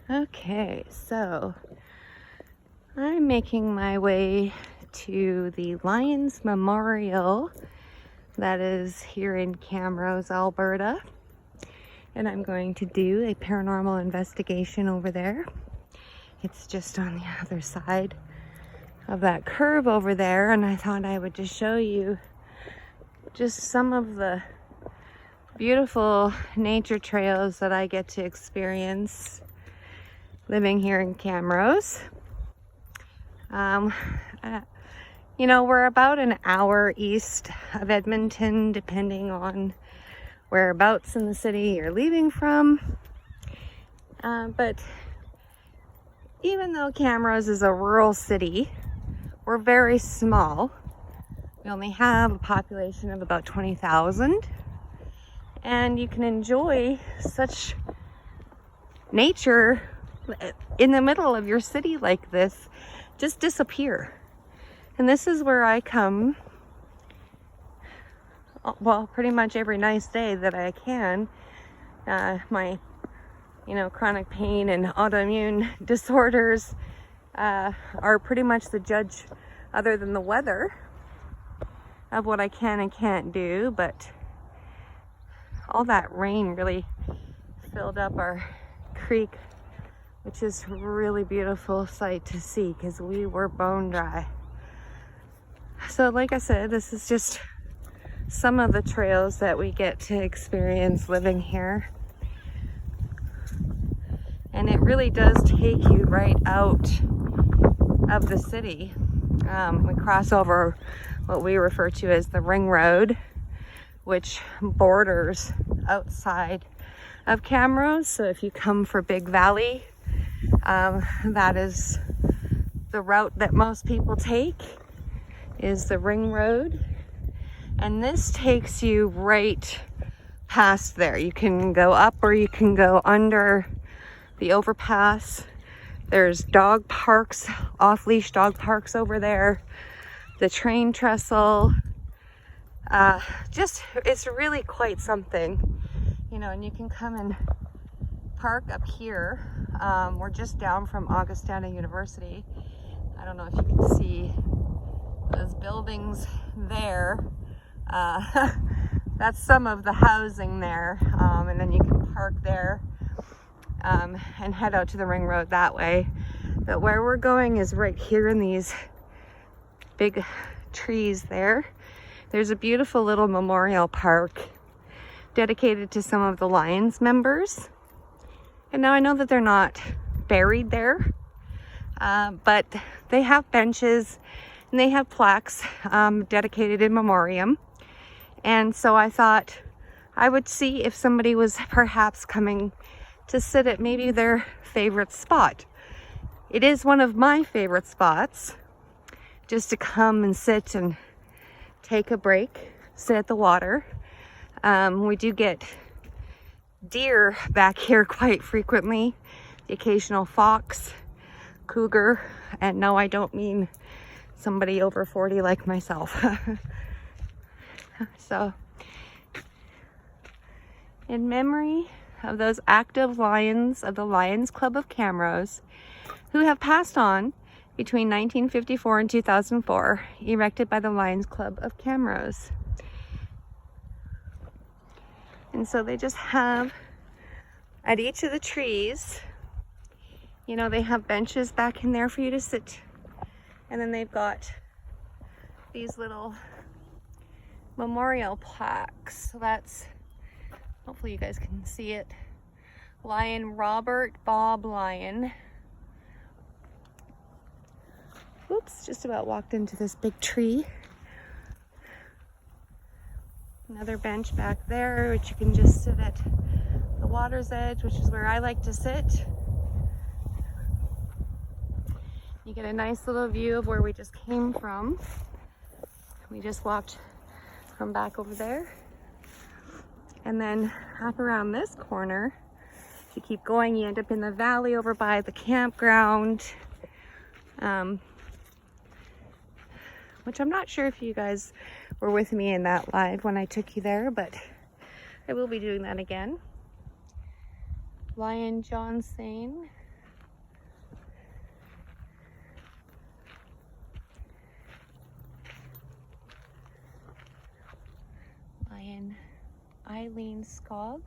Okay, so I'm making my way to the Lions Memorial that is here in Camrose, Alberta. And I'm going to do a paranormal investigation over there. It's just on the other side of that curve over there, and I thought I would just show you just some of the beautiful nature trails that I get to experience living here in Camrose. We're about an hour east of Edmonton, depending on whereabouts in the city you're leaving from. But even though Camrose is a rural city, we're very small. We only have a population of about 20,000. And you can enjoy such nature in the middle of your city like this, just disappear. And this is where I come, well, pretty much every nice day that I can. My, chronic pain and autoimmune disorders are pretty much the judge, other than the weather, of what I can and can't do. But all that rain really filled up our creek, which is a really beautiful sight to see because we were bone dry. So like I said, this is just some of the trails that we get to experience living here. And it really does take you right out of the city. We cross over what we refer to as the ring road, which borders outside of Camrose. So if you come for Big Valley, that is the route that most people take, is the ring road. And this takes you right past there. You can go up or you can go under the overpass. There's dog parks, off-leash dog parks over there. The train trestle. It's really quite something, and you can come and park up here. We're just down from Augustana University. I don't know if you can see those buildings there. That's some of the housing there. And then you can park there and head out to the ring road that way. But where we're going is right here in these big trees there. There's a beautiful little memorial park dedicated to some of the Lions members. And now I know that they're not buried there, but they have benches and they have plaques dedicated in memoriam. And so I thought I would see if somebody was perhaps coming to sit at maybe their favorite spot. It is one of my favorite spots, just to come and sit and take a break, sit at the water. We do get deer back here quite frequently, the occasional fox, cougar, and no, I don't mean somebody over 40 like myself. So, in memory of those active lions of the Lions Club of Camrose, who have passed on between 1954 and 2004, erected by the Lions Club of Camrose. And so they just have, at each of the trees, they have benches back in there for you to sit. And then they've got these little memorial plaques. So that's, hopefully you guys can see it. Lion Robert Bob Lyon. Oops, just about walked into this big tree. Another bench back there, which you can just sit at the water's edge, which is where I like to sit. You get a nice little view of where we just came from. We just walked from back over there. And then up around this corner, if you keep going, you end up in the valley over by the campground. Which I'm not sure if you guys were with me in that live when I took you there, but I will be doing that again. Lion Johnson Lion Eileen Skog.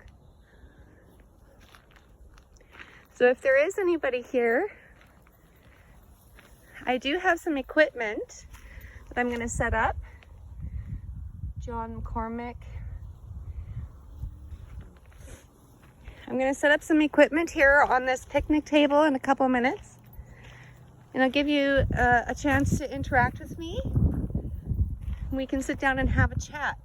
So if there is anybody here, I do have some equipment that I'm going to set up. John McCormick. I'm going to set up some equipment here on this picnic table in a couple minutes. And I'll give you a chance to interact with me. We can sit down and have a chat.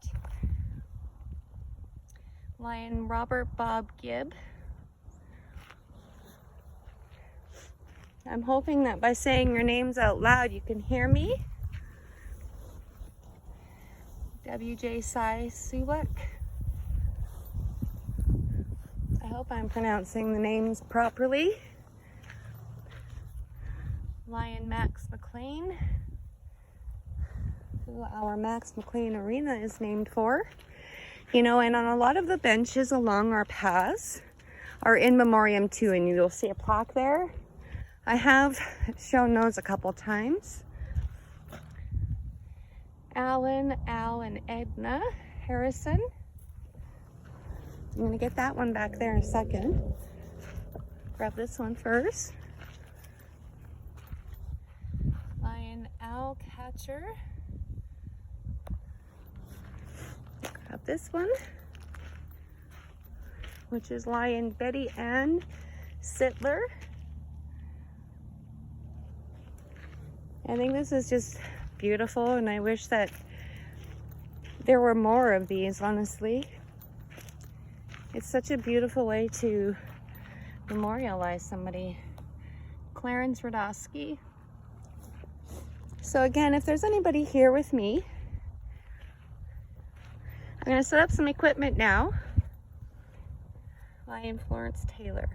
Lion Robert Bob Gibb. I'm hoping that by saying your names out loud, you can hear me. WJ Sai Suwak. I hope I'm pronouncing the names properly. Lion Max McLean, who our Max McLean Arena is named for. You know, and on a lot of the benches along our paths are in memoriam too, and you'll see a plaque there. I have shown those a couple times. Alan, Al, and Edna Harrison. I'm gonna get that one back there in a second. Grab this one first. Lion Owl Catcher. Grab this one, which is Lion Betty Ann Sittler. I think this is just beautiful, and I wish that there were more of these, honestly. It's such a beautiful way to memorialize somebody. Clarence Radosky. So again, if there's anybody here with me, I'm going to set up some equipment now. Lion Florence Taylor.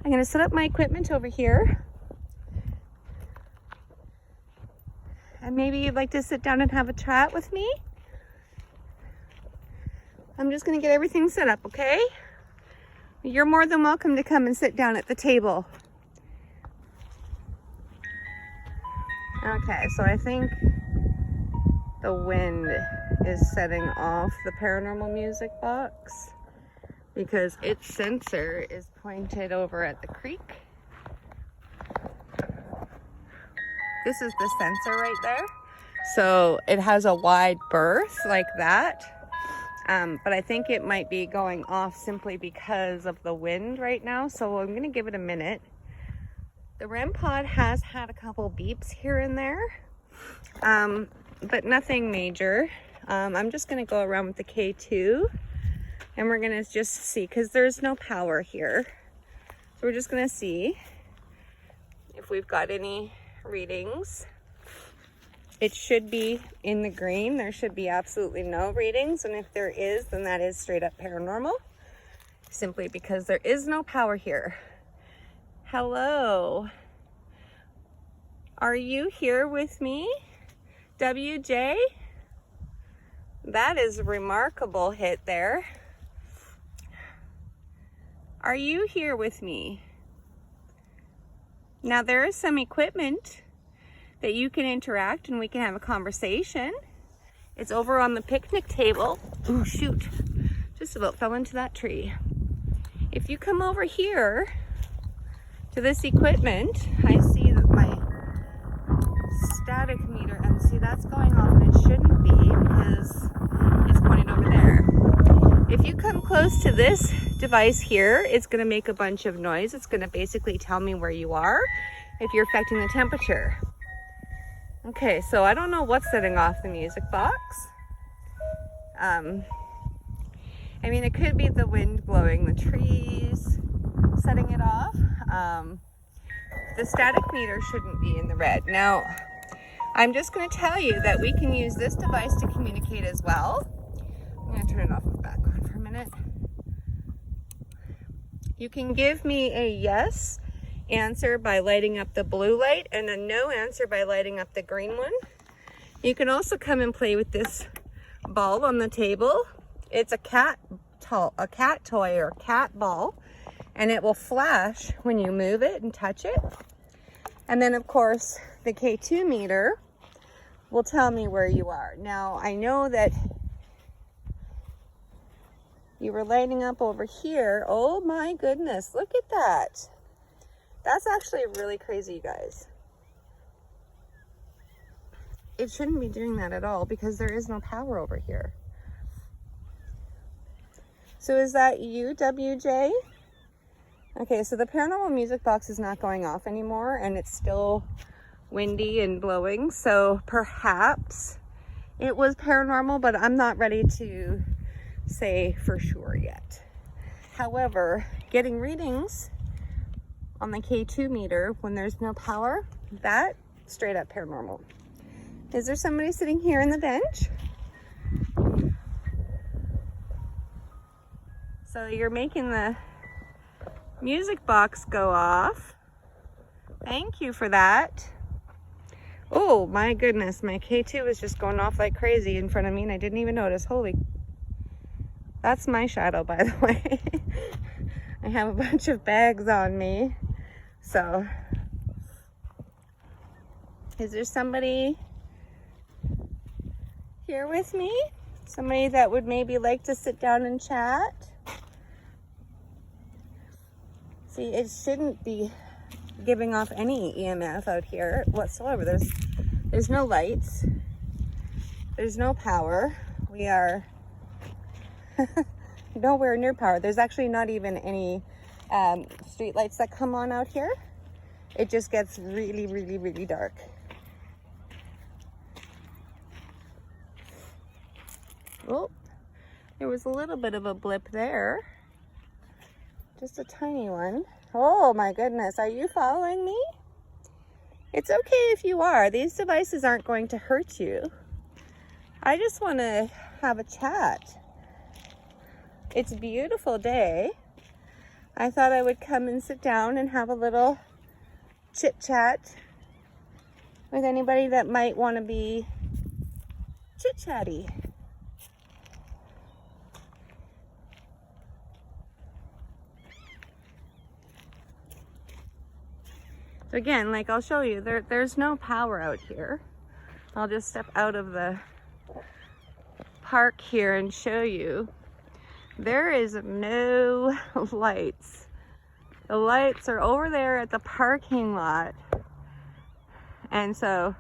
I'm going to set up my equipment over here. And maybe you'd like to sit down and have a chat with me. I'm just going to get everything set up, okay? You're more than welcome to come and sit down at the table. Okay, so I think the wind is setting off the paranormal music box because its sensor is pointed over at the creek. This is the sensor right there. So it has a wide berth like that. But I think it might be going off simply because of the wind right now. So I'm going to give it a minute. The REM pod has had a couple beeps here and there, but nothing major. I'm just going to go around with the K2 and we're going to just see, because there's no power here. So we're just going to see if we've got any readings. It should be in the green. There should be absolutely no readings. And if there is, then that is straight up paranormal, simply because there is no power here. Hello. Are you here with me? WJ? That is a remarkable hit there. Are you here with me? Now there is some equipment that you can interact and we can have a conversation. It's over on the picnic table. Oh shoot, just about fell into that tree. If you come over here to this equipment, I see that my static meter, and see that's going off and it shouldn't be because it's pointing over there. If you come close to this device here, it's going to make a bunch of noise. It's going to basically tell me where you are if you're affecting the temperature. Okay, so I don't know what's setting off the music box. I mean, it could be the wind blowing the trees, setting it off. The static meter shouldn't be in the red. Now, I'm just going to tell you that we can use this device to communicate as well. I'm going to turn it off and back on for a minute. You can give me a yes answer by lighting up the blue light and a no answer by lighting up the green one. You can also come and play with this ball on the table. It's a cat toy or cat ball, and it will flash when you move it and touch it. And then of course the K2 meter will tell me where you are. Now, I know that you were lighting up over here. Oh my goodness, look at that. That's actually really crazy, you guys. It shouldn't be doing that at all because there is no power over here. So is that you, WJ? Okay, so the paranormal music box is not going off anymore and it's still windy and blowing. So perhaps it was paranormal, but I'm not ready to say for sure yet. However, getting readings on the K2 meter when there's no power, that straight up paranormal. Is there somebody sitting here in the bench? So you're making the music box go off. Thank you for that. Oh my goodness, my K2 is just going off like crazy in front of me and I didn't even notice. Holy, that's my shadow, by the way. I have a bunch of bags on me. So, is there somebody here with me? Somebody that would maybe like to sit down and chat? See, it shouldn't be giving off any EMF out here whatsoever. There's no lights. There's no power. We are nowhere near power. There's actually not even any street lights that come on out here. It just gets really, really, really dark. Oh, there was a little bit of a blip there. Just a tiny one. Oh my goodness, are you following me? It's okay if you are. These devices aren't going to hurt you. I just want to have a chat. It's a beautiful day. I thought I would come and sit down and have a little chit chat with anybody that might want to be chit chatty. So again, like I'll show you, there's no power out here. I'll just step out of the park here and show you. There is no lights. The lights are over there at the parking lot. And so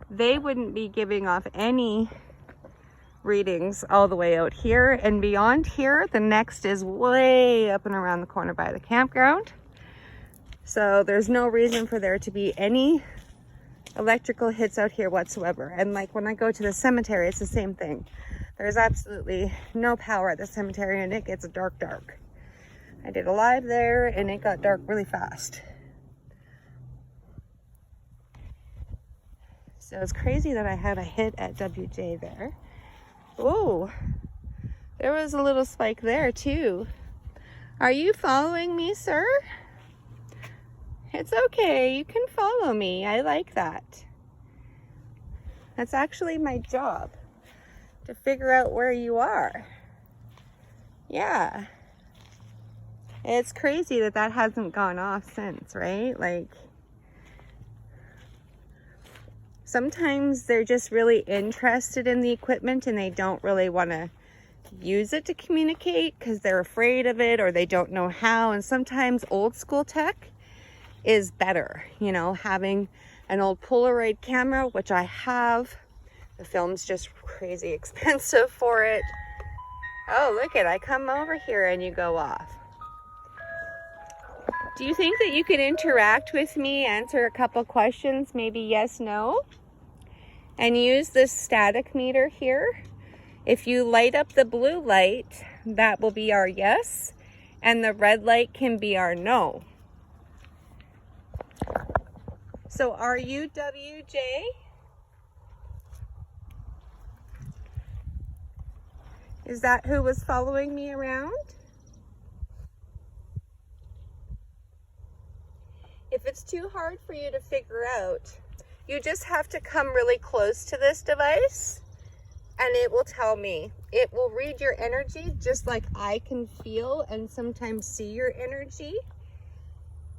they wouldn't be giving off any readings all the way out here. And beyond here, the next is way up and around the corner by the campground. So there's no reason for there to be any electrical hits out here whatsoever. And like when I go to the cemetery, it's the same thing. There's absolutely no power at the cemetery and it gets dark. I did a live there and it got dark really fast. So it's crazy that I had a hit at WJ there. Oh, there was a little spike there too. Are you following me, sir? It's okay, you can follow me. I like that. That's actually my job, to figure out where you are. Yeah. It's crazy that that hasn't gone off since, right? Like, sometimes they're just really interested in the equipment and they don't really want to use it to communicate because they're afraid of it or they don't know how. And sometimes old school tech is better, you know, having an old Polaroid camera, which I have. The film's just crazy expensive for it. Oh, look it, I come over here and you go off. Do you think that you could interact with me, answer a couple questions, maybe yes, no? And use this static meter here. If you light up the blue light, that will be our yes, and the red light can be our no. So are you WJ? Is that who was following me around? If it's too hard for you to figure out, you just have to come really close to this device and it will tell me. It will read your energy just like I can feel and sometimes see your energy.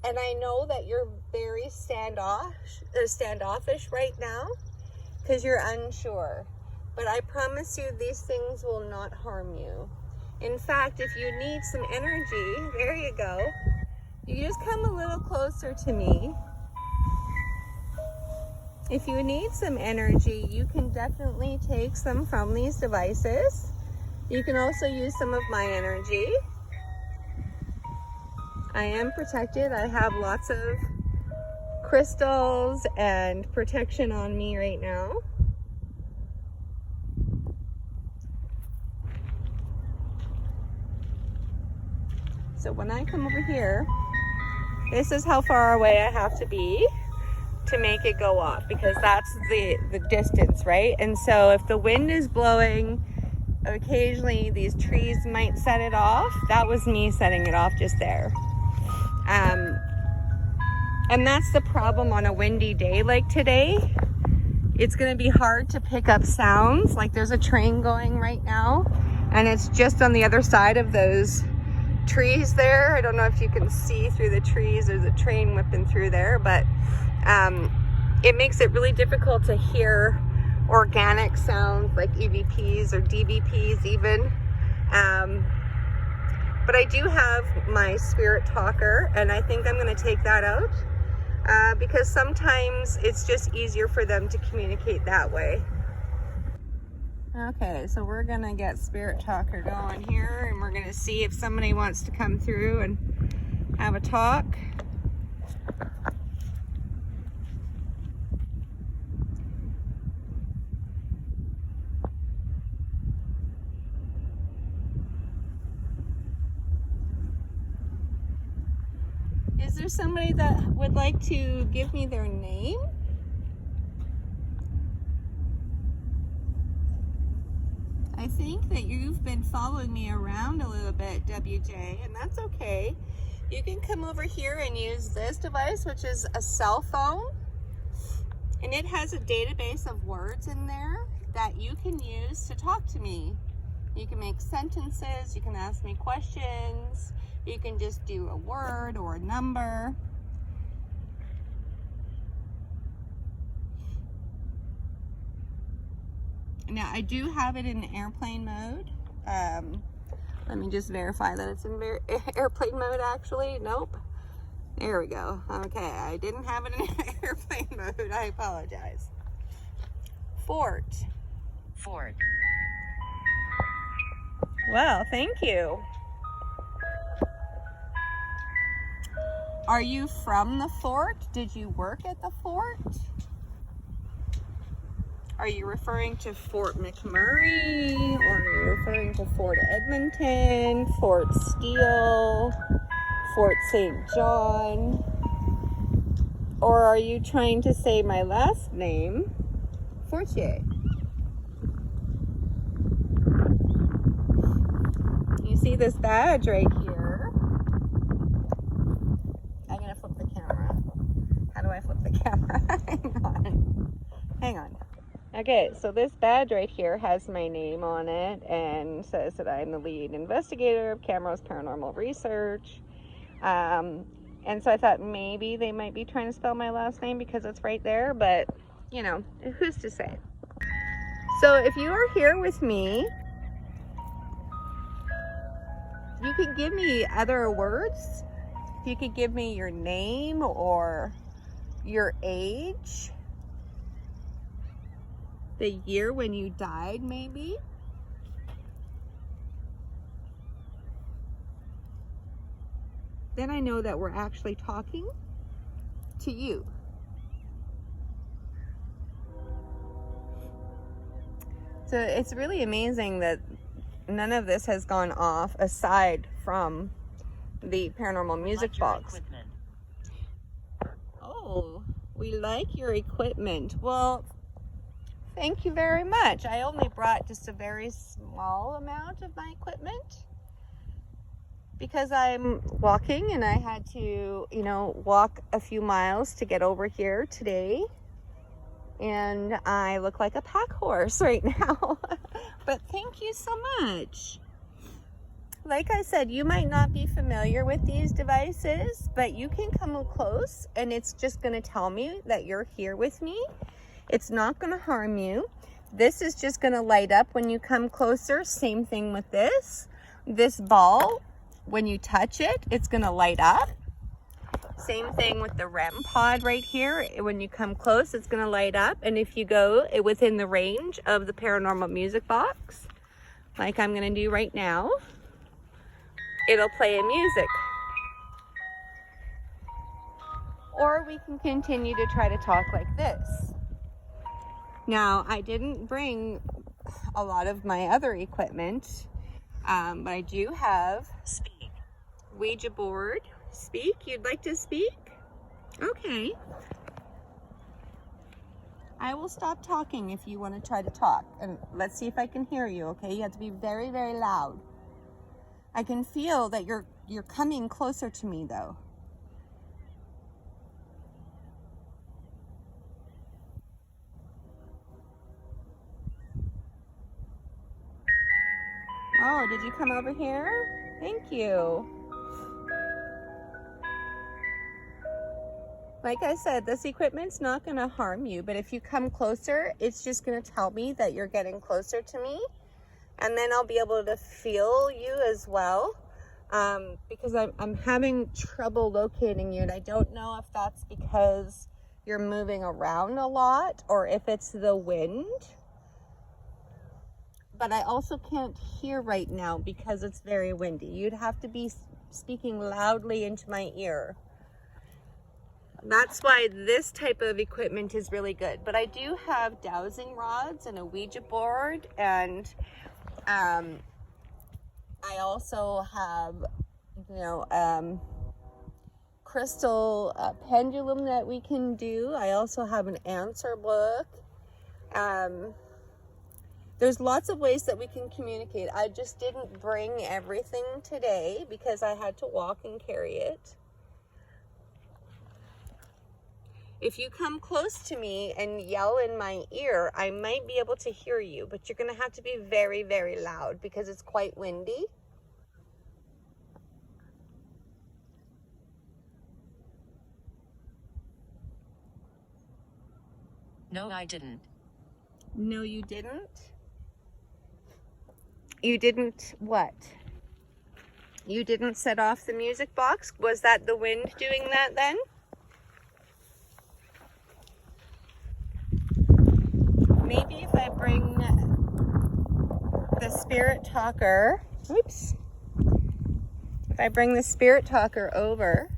And I know that you're very standoffish right now because you're unsure. But I promise you, these things will not harm you. In fact, if you need some energy, there you go. You just come a little closer to me. If you need some energy, you can definitely take some from these devices. You can also use some of my energy. I am protected. I have lots of crystals and protection on me right now. So when I come over here, this is how far away I have to be to make it go off, because that's the distance, right? And so if the wind is blowing, occasionally these trees might set it off. That was me setting it off just there. And that's the problem on a windy day like today. It's going to be hard to pick up sounds. Like there's a train going right now, and it's just on the other side of those trees there. I don't know if you can see through the trees. There's a train whipping through there, but it makes it really difficult to hear organic sounds like EVPs or DVPs even. But I do have my spirit talker, and I think I'm going to take that out because sometimes it's just easier for them to communicate that way. Okay, so we're going to get spirit talker going here, and we're going to see if somebody wants to come through and have a talk. Is there somebody that would like to give me their name? I think that you've been following me around a little bit, WJ, and that's okay. You can come over here and use this device, which is a cell phone, and it has a database of words in there that you can use to talk to me. You can make sentences, you can ask me questions, you can just do a word or a number. Now, I do have it in airplane mode. Let me just verify that it's in airplane mode, actually. Nope. There we go. Okay, I didn't have it in airplane mode. I apologize. Fort. Well, thank you. Are you from the fort? Did you work at the fort? Are you referring to Fort McMurray, or are you referring to Fort Edmonton, Fort Steele, Fort St. John? Or are you trying to say my last name, Fortier? You see this badge right here? I'm gonna flip the camera. How do I flip the camera? Hang on. Okay, so this badge right here has my name on it and says that I'm the lead investigator of Camrose Paranormal Research. And so I thought maybe they might be trying to spell my last name because it's right there, but you know, who's to say? So if you are here with me, you could give me other words. You could give me your name or your age. The year when you died, maybe. Then I know that we're actually talking to you. So it's really amazing that none of this has gone off aside from the paranormal music box. Oh, we like your equipment. Well, thank you very much. I only brought just a very small amount of my equipment because I'm walking and I had to, you know, walk a few miles to get over here today. And I look like a pack horse right now. But thank you so much. Like I said, you might not be familiar with these devices, but you can come close and it's just going to tell me that you're here with me. It's not going to harm you. This is just going to light up when you come closer. Same thing with this. This ball, when you touch it, it's going to light up. Same thing with the REM pod right here. When you come close, it's going to light up. And if you go within the range of the paranormal music box, like I'm going to do right now, it'll play a music. Or we can continue to try to talk like this. Now, I didn't bring a lot of my other equipment, but I do have Ouija board. Speak? You'd like to speak? Okay. I will stop talking if you want to try to talk. And let's see if I can hear you, okay? You have to be very, very loud. I can feel that you're coming closer to me, though. Oh, did you come over here? Thank you. Like I said, this equipment's not going to harm you, but if you come closer, it's just going to tell me that you're getting closer to me. And then I'll be able to feel you as well, because I'm having trouble locating you. And I don't know if that's because you're moving around a lot or if it's the wind. But I also can't hear right now because it's very windy. You'd have to be speaking loudly into my ear. That's why this type of equipment is really good. But I do have dowsing rods and a Ouija board, and I also have, crystal pendulum that we can do. I also have an answer book. There's lots of ways that we can communicate. I just didn't bring everything today because I had to walk and carry it. If you come close to me and yell in my ear, I might be able to hear you, but you're going to have to be very, very loud because it's quite windy. No, I didn't. No, you didn't? You didn't what? You didn't set off the music box? Was that the wind doing that then? Maybe if I bring the spirit talker, oops. If I bring the spirit talker over.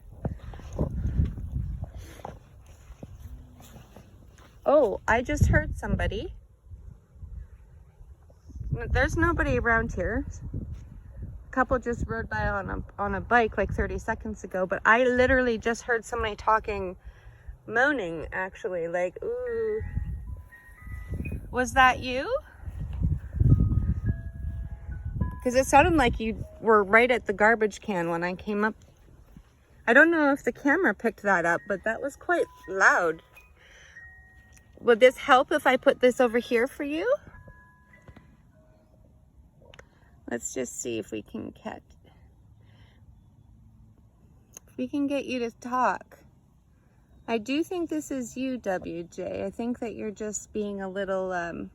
Oh, I just heard somebody. There's nobody around here. A couple just rode by on a bike like 30 seconds ago, but I literally just heard somebody talking, moaning actually, like, ooh. Was that you? Because it sounded like you were right at the garbage can when I came up. I don't know if the camera picked that up, but that was quite loud. Would this help if I put this over here for you? Let's just see if we can get you to talk. I do think this is you, WJ. I think that you're just being a little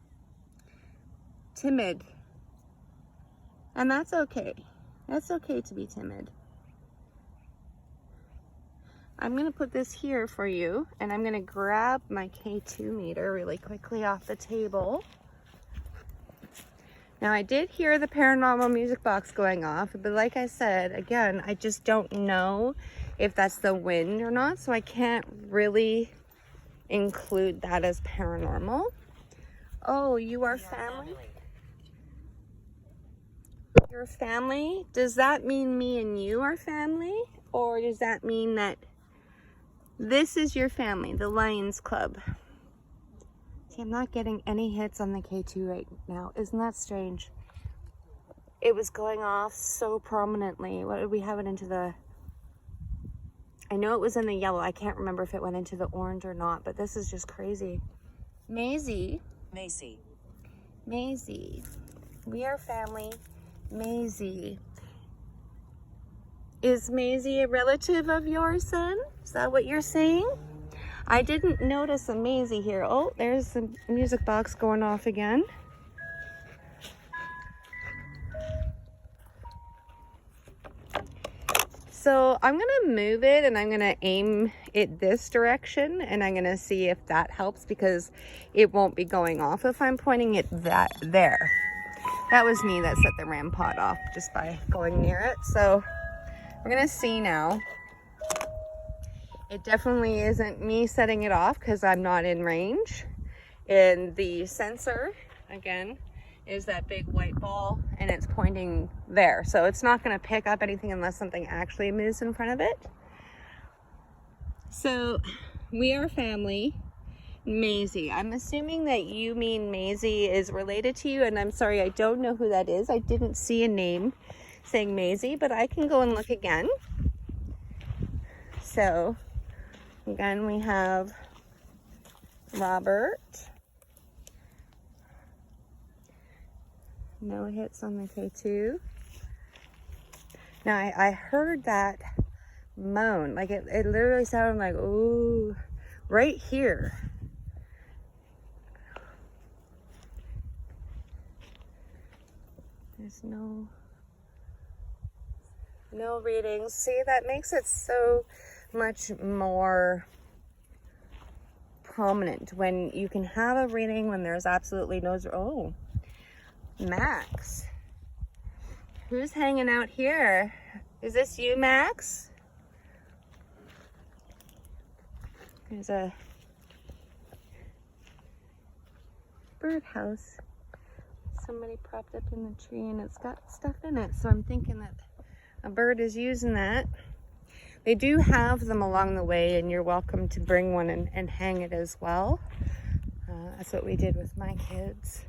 timid. And that's okay. That's okay to be timid. I'm going to put this here for you, and I'm going to grab my K2 meter really quickly off the table. Now, I did hear the paranormal music box going off, but like I said, again, I just don't know if that's the wind or not, so I can't really include that as paranormal. Oh, you are family? You're family? Does that mean me and you are family? Or does that mean that this is your family, the Lions Club? See, I'm not getting any hits on the K2 right now. Isn't that strange? It was going off so prominently. What did we have it into the... I know it was in the yellow. I can't remember if it went into the orange or not, but this is just crazy. Maisie. We are family. Maisie. Is Maisie a relative of yours, son? Is that what you're saying? I didn't notice a Maisie here. Oh, there's the music box going off again. So I'm gonna move it and I'm gonna aim it this direction and I'm gonna see if that helps, because it won't be going off if I'm pointing it there. That was me that set the RAM pod off just by going near it. So we're gonna see now. It definitely isn't me setting it off because I'm not in range. And the sensor, again, is that big white ball and it's pointing there. So it's not gonna pick up anything unless something actually moves in front of it. So we are family. Maisie, I'm assuming that you mean Maisie is related to you, and I'm sorry, I don't know who that is. I didn't see a name saying Maisie, but I can go and look again. So again, we have Robert. No hits on the K2. Now I heard that moan, like it literally sounded like, ooh, right here. There's no readings. See, that makes it so much more prominent when you can have a reading when there's absolutely no. Oh, Max, who's hanging out here? Is this you, Max? There's a birdhouse. Somebody propped up in the tree and it's got stuff in it, so I'm thinking that a bird is using that. They do have them along the way, and you're welcome to bring one and hang it as well. That's what we did with my kids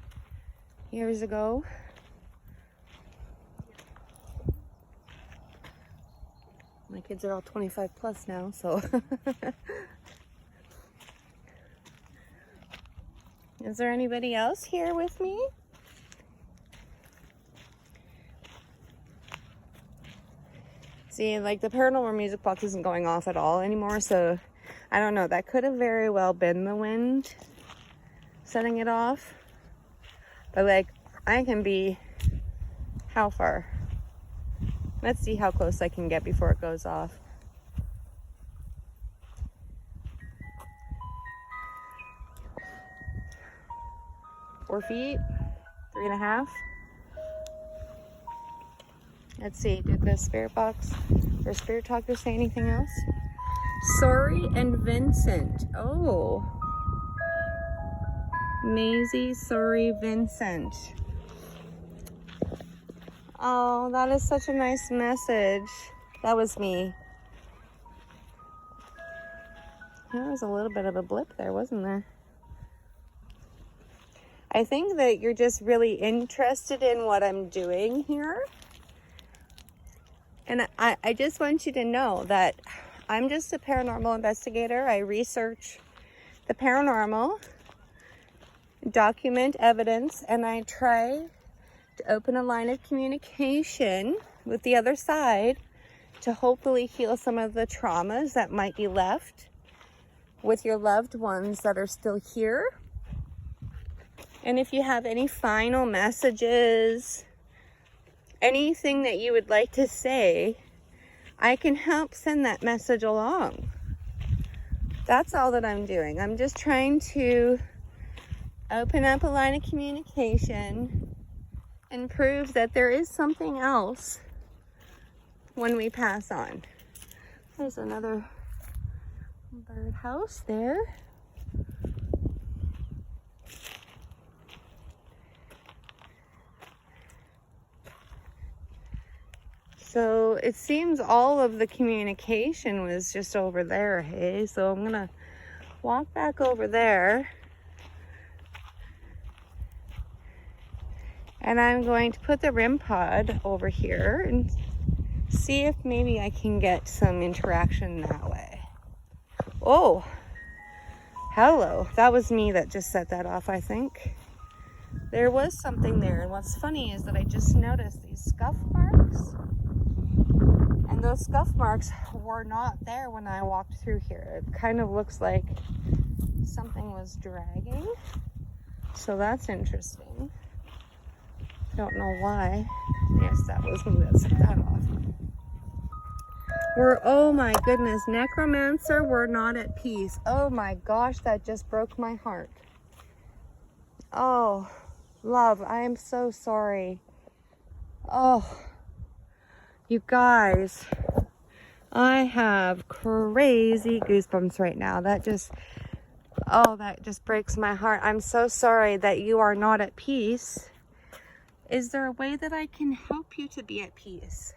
years ago. My kids are all 25 plus now, so. Is there anybody else here with me? See, like the paranormal music box isn't going off at all anymore, so I don't know. That could have very well been the wind setting it off. But like, I can be, how far? Let's see how close I can get before it goes off. Four feet, 3.5. Let's see, did the spirit box or spirit talker say anything else? Sorry and Vincent. Oh. Maisie, sorry, Vincent. Oh, that is such a nice message. That was me. There was a little bit of a blip there, wasn't there? I think that you're just really interested in what I'm doing here. And I just want you to know that I'm just a paranormal investigator. I research the paranormal, document evidence, and I try to open a line of communication with the other side to hopefully heal some of the traumas that might be left with your loved ones that are still here. And if you have any final messages, anything that you would like to say, I can help send that message along. That's all that I'm doing. I'm just trying to open up a line of communication and prove that there is something else when we pass on. There's another birdhouse there. So it seems all of the communication was just over there, hey? So I'm gonna walk back over there. And I'm going to put the REM pod over here and see if maybe I can get some interaction that way. Oh, hello. That was me that just set that off, I think. There was something there. And what's funny is that I just noticed these scuff marks. And those scuff marks were not there when I walked through here. It kind of looks like something was dragging. So that's interesting. Don't know why. Yes, that was me that set that off. Oh my goodness, necromancer, we're not at peace. Oh my gosh, that just broke my heart. Oh, love, I am so sorry. Oh, you guys, I have crazy goosebumps right now. That just breaks my heart. I'm so sorry that you are not at peace. Is there a way that I can help you to be at peace?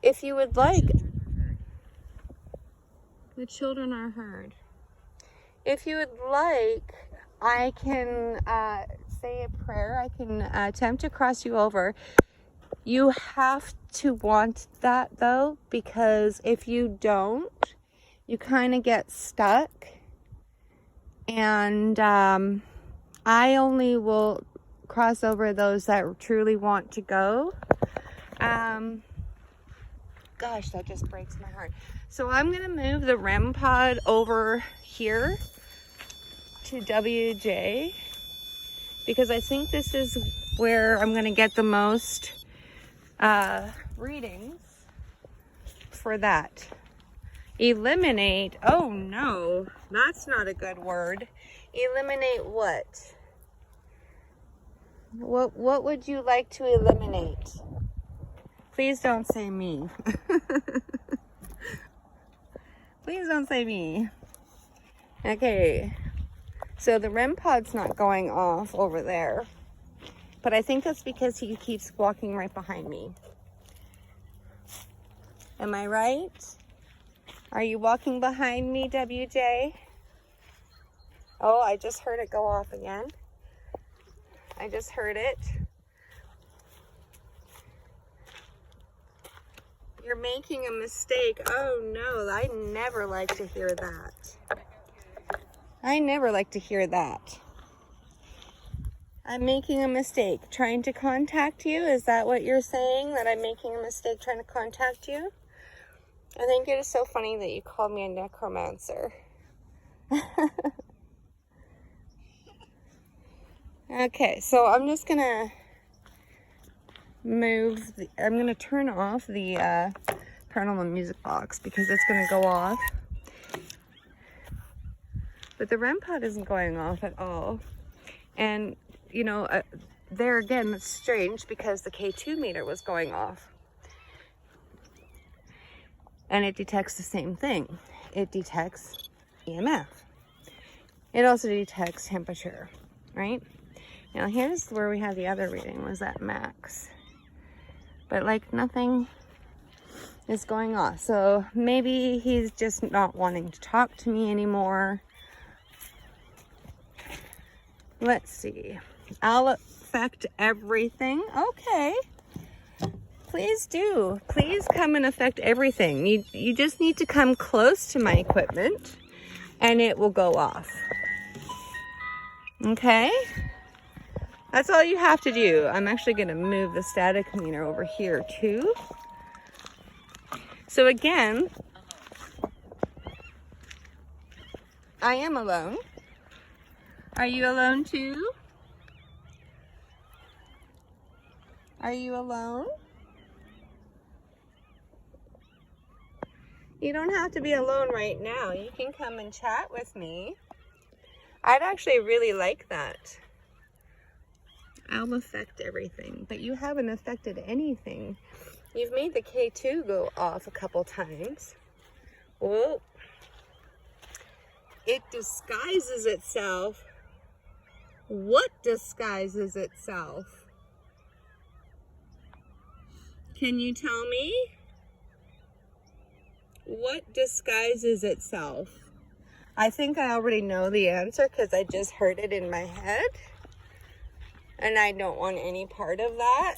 If you would like, the children are heard. If you would like, I can say a prayer. I can attempt to cross you over. You have to want that though, because if you don't, you kind of get stuck. And I only will cross over those that truly want to go. Gosh, that just breaks my heart. So I'm going to move the REM pod over here to WJ, because I think this is where I'm going to get the most readings for that. Eliminate. Oh no, that's not a good word. Eliminate what? What would you like to eliminate? Please don't say me. Please don't say me. Okay. So the REM pod's not going off over there. But I think that's because he keeps walking right behind me. Am I right? Are you walking behind me, WJ? Oh, I just heard it go off again. I just heard it. You're making a mistake. Oh no, I never like to hear that. I never like to hear that. I'm making a mistake trying to contact you. Is that what you're saying? That I'm making a mistake trying to contact you? I think it is so funny that you called me a necromancer. Okay, so I'm just gonna I'm gonna turn off the paranormal music box because it's gonna go off. But the REM pod isn't going off at all. And, you know, there again, it's strange because the K2 meter was going off. And it detects the same thing. It detects EMF. It also detects temperature, right? Now here's where we have the other reading, was at max. But like nothing is going off. So maybe he's just not wanting to talk to me anymore. Let's see. I'll affect everything. Okay. Please do. Please come and affect everything. You just need to come close to my equipment and it will go off. Okay? That's all you have to do. I'm actually going to move the static meter over here too. So again, I am alone. Are you alone too? Are you alone? You don't have to be alone right now. You can come and chat with me. I'd actually really like that. I'll affect everything, but you haven't affected anything. You've made the K2 go off a couple times. Whoa. It disguises itself. What disguises itself? Can you tell me? What disguises itself? I think I already know the answer because I just heard it in my head. And I don't want any part of that.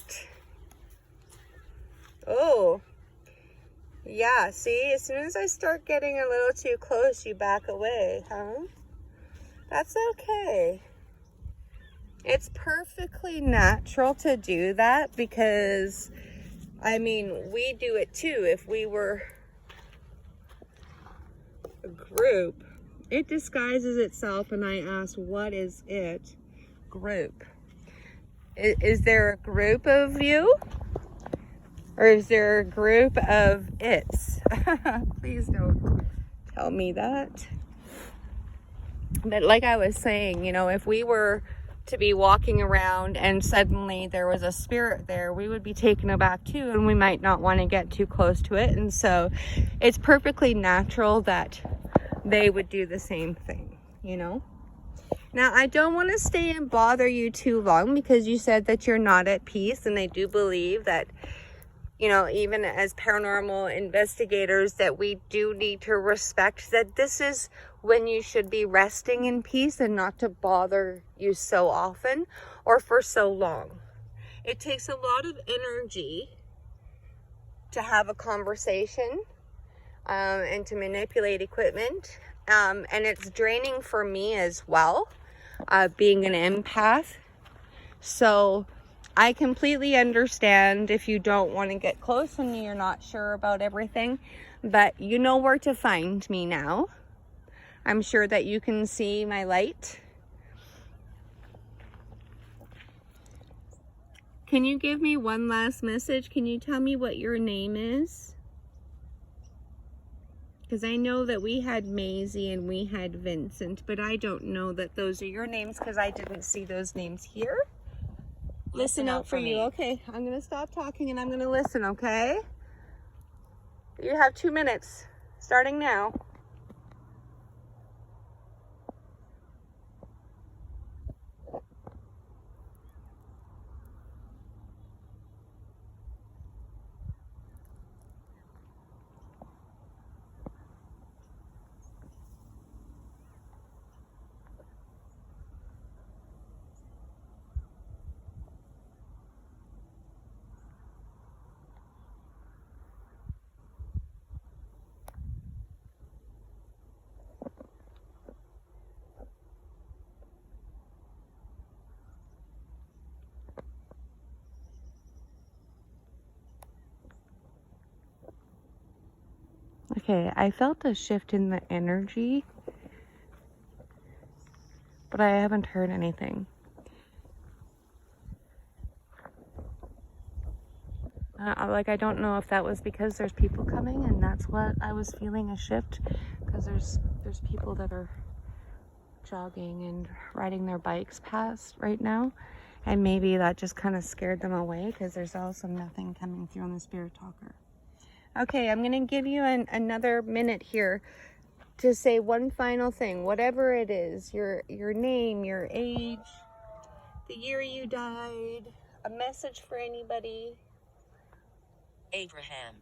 Oh. Yeah, see, as soon as I start getting a little too close, you back away, huh? That's okay. It's perfectly natural to do that because, I mean, we do it too. If we were a group, it disguises itself, and I ask, what is it? Group. Is there a group of you? Or is there a group of its? Please don't tell me that. But like I was saying, you know, if we were to be walking around and suddenly there was a spirit there, we would be taken aback too, and we might not want to get too close to it. And so it's perfectly natural that they would do the same thing, you know. Now, I don't want to stay and bother you too long because you said that you're not at peace, and I do believe that, you know, even as paranormal investigators, that we do need to respect that this is when you should be resting in peace and not to bother you so often or for so long. It takes a lot of energy to have a conversation and to manipulate equipment. And it's draining for me as well, being an empath. So I completely understand if you don't want to get close and you're not sure about everything, but you know where to find me now. I'm sure that you can see my light. Can you give me one last message? Can you tell me what your name is? Because I know that we had Maisie and we had Vincent, but I don't know that those are your names because I didn't see those names here. Listen out for you. Okay, I'm going to stop talking and I'm going to listen, okay? You have 2 minutes, starting now. Okay, I felt a shift in the energy, but I haven't heard anything. I don't know if that was because there's people coming and that's what I was feeling, a shift, because there's people that are jogging and riding their bikes past right now, and maybe that just kind of scared them away because there's also nothing coming through on the spirit talker. Okay, I'm going to give you another minute here to say one final thing, whatever it is, your name, your age, the year you died, a message for anybody. Abraham,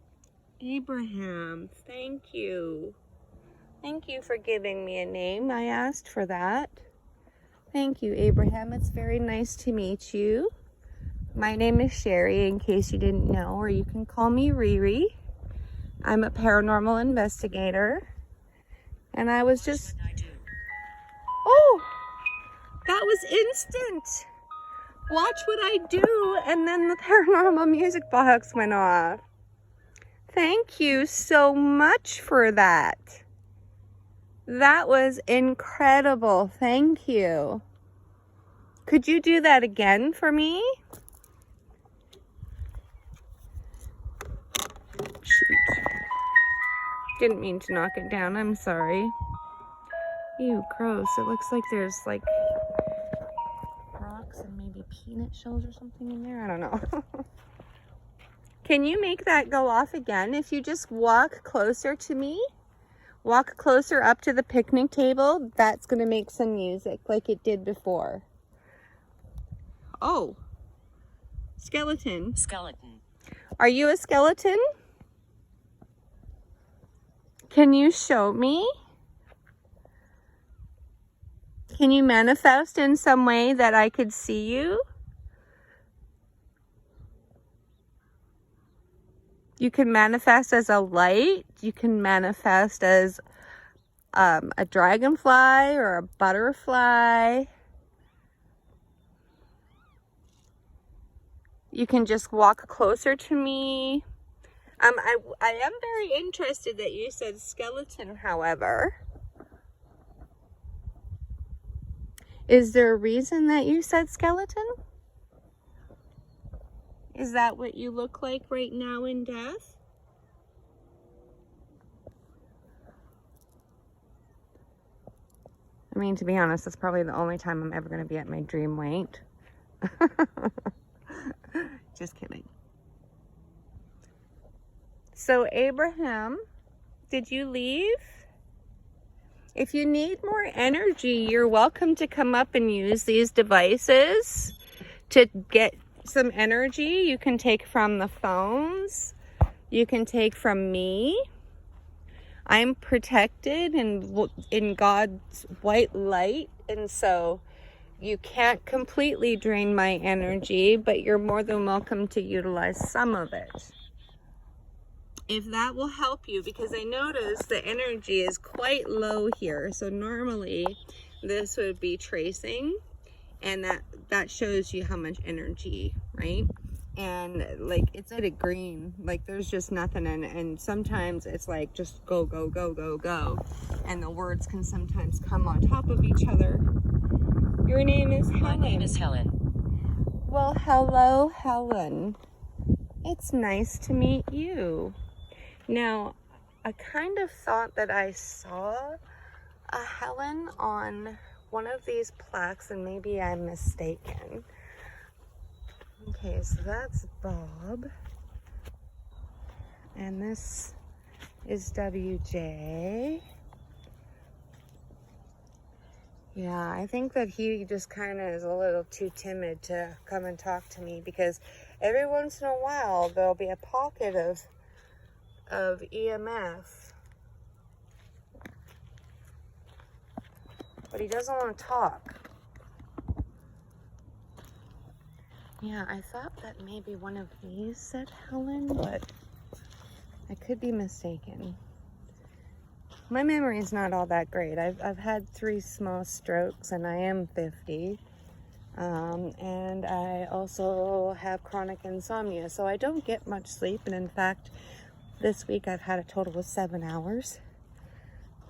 thank you. Thank you for giving me a name. I asked for that. Thank you, Abraham. It's very nice to meet you. My name is Sherry, in case you didn't know, or you can call me Riri. I'm a paranormal investigator. And I was just... Oh! That was instant! Watch what I do, and then the paranormal music box went off. Thank you so much for that. That was incredible. Thank you. Could you do that again for me? Shoot. Didn't mean to knock it down. I'm sorry. Ew, gross. It looks like there's like rocks and maybe peanut shells or something in there. I don't know. Can you make that go off again? If you just walk closer to me, walk closer up to the picnic table, that's going to make some music like it did before. Oh, skeleton. Are you a skeleton? Can you show me? Can you manifest in some way that I could see you? You can manifest as a light. You can manifest as a dragonfly or a butterfly. You can just walk closer to me. I am very interested that you said skeleton, however. Is there a reason that you said skeleton? Is that what you look like right now in death? I mean, to be honest, that's probably the only time I'm ever going to be at my dream weight. Just kidding. So, Abraham, did you leave? If you need more energy, you're welcome to come up and use these devices to get some energy. You can take from the phones. You can take from me. I'm protected in God's white light, and so you can't completely drain my energy, but you're more than welcome to utilize some of it. If that will help you, because I noticed the energy is quite low here. So normally this would be tracing, and that shows you how much energy, right? And like it's at a green, like there's just nothing in it. And sometimes it's like just go, go, go, go, go. And the words can sometimes come on top of each other. Your name is Helen. My name is Helen. Well, hello, Helen. It's nice to meet you. Now, I kind of thought that I saw a Helen on one of these plaques, and maybe I'm mistaken. Okay, so that's Bob. And this is WJ. Yeah, I think that he just kind of is a little too timid to come and talk to me, because every once in a while there'll be a pocket of EMF, but he doesn't want to talk. Yeah, I thought that maybe one of these said Helen, but I could be mistaken. My memory is not all that great. I've had 3 small strokes, and I am 50. And I also have chronic insomnia, so I don't get much sleep. And in fact, this week I've had a total of 7 hours.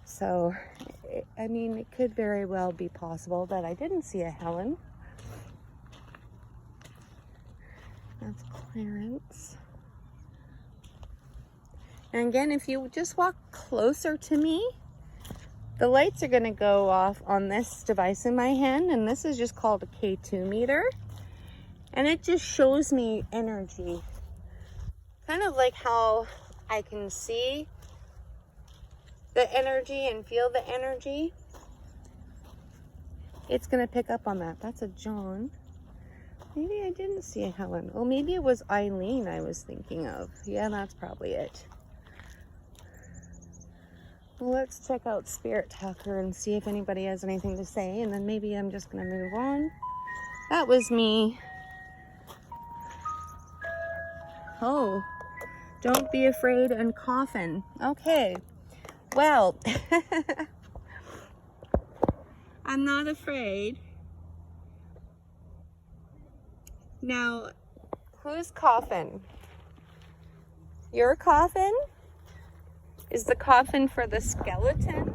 So, I mean, it could very well be possible that I didn't see a Helen. That's Clarence. And again, if you just walk closer to me, the lights are going to go off on this device in my hand, and this is just called a K2 meter. And it just shows me energy. Kind of like how I can see the energy and feel the energy. It's going to pick up on that. That's a John. Maybe I didn't see a Helen. Oh, maybe it was Eileen I was thinking of. Yeah, that's probably it. Well, let's check out Spirit Talker and see if anybody has anything to say, and then maybe I'm just going to move on. That was me. Oh, don't be afraid and coffin. Okay, well, I'm not afraid. Now, whose coffin? Your coffin? Is the coffin for the skeleton?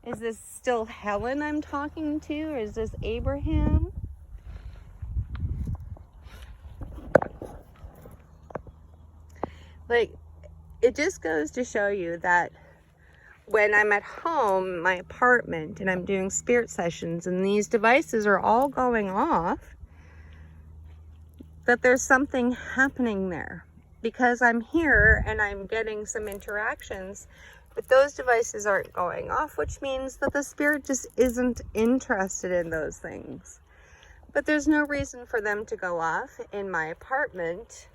Is this still Helen I'm talking to, or is this Abraham? Like, it just goes to show you that when I'm at home, my apartment, and I'm doing spirit sessions, and these devices are all going off, that there's something happening there. Because I'm here and I'm getting some interactions, but those devices aren't going off, which means that the spirit just isn't interested in those things. But there's no reason for them to go off in my apartment,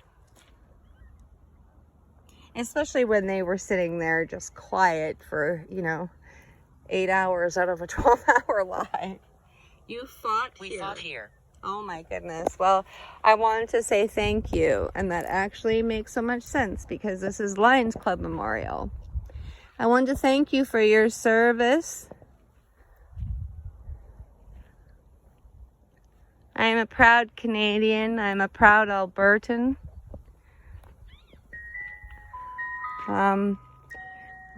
especially when they were sitting there just quiet for, 8 hours out of a 12-hour life. You fought here. We fought here. Oh my goodness. Well, I wanted to say thank you, and that actually makes so much sense because this is Lions Club Memorial. I wanted to thank you for your service. I am a proud Canadian. I'm a proud Albertan.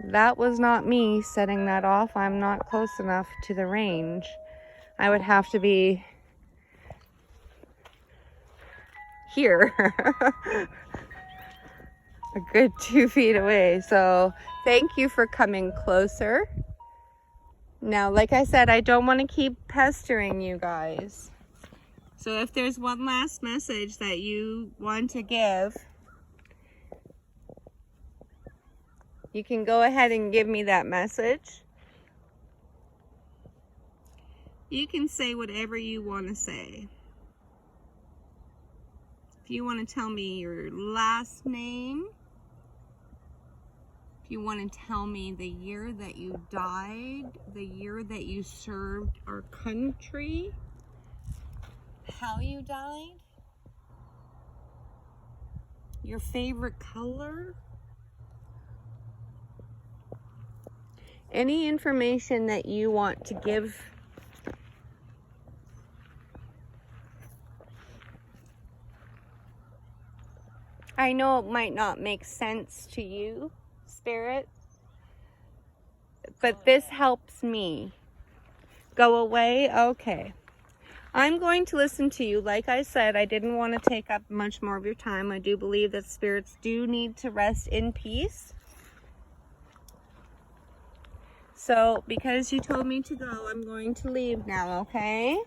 That was not me setting that off. I'm not close enough to the range. I would have to be here. A good 2 feet away. So thank you for coming closer. Now, like I said, I don't want to keep pestering you guys. So if there's one last message that you want to give, you can go ahead and give me that message. You can say whatever you want to say. If you want to tell me your last name, if you want to tell me the year that you died, the year that you served our country, how you died, your favorite color, any information that you want to give. I know it might not make sense to you, Spirit, but this helps me. Go away? Okay. I'm going to listen to you. Like I said, I didn't want to take up much more of your time. I do believe that spirits do need to rest in peace. So, because you told me to go, I'm going to leave now, okay?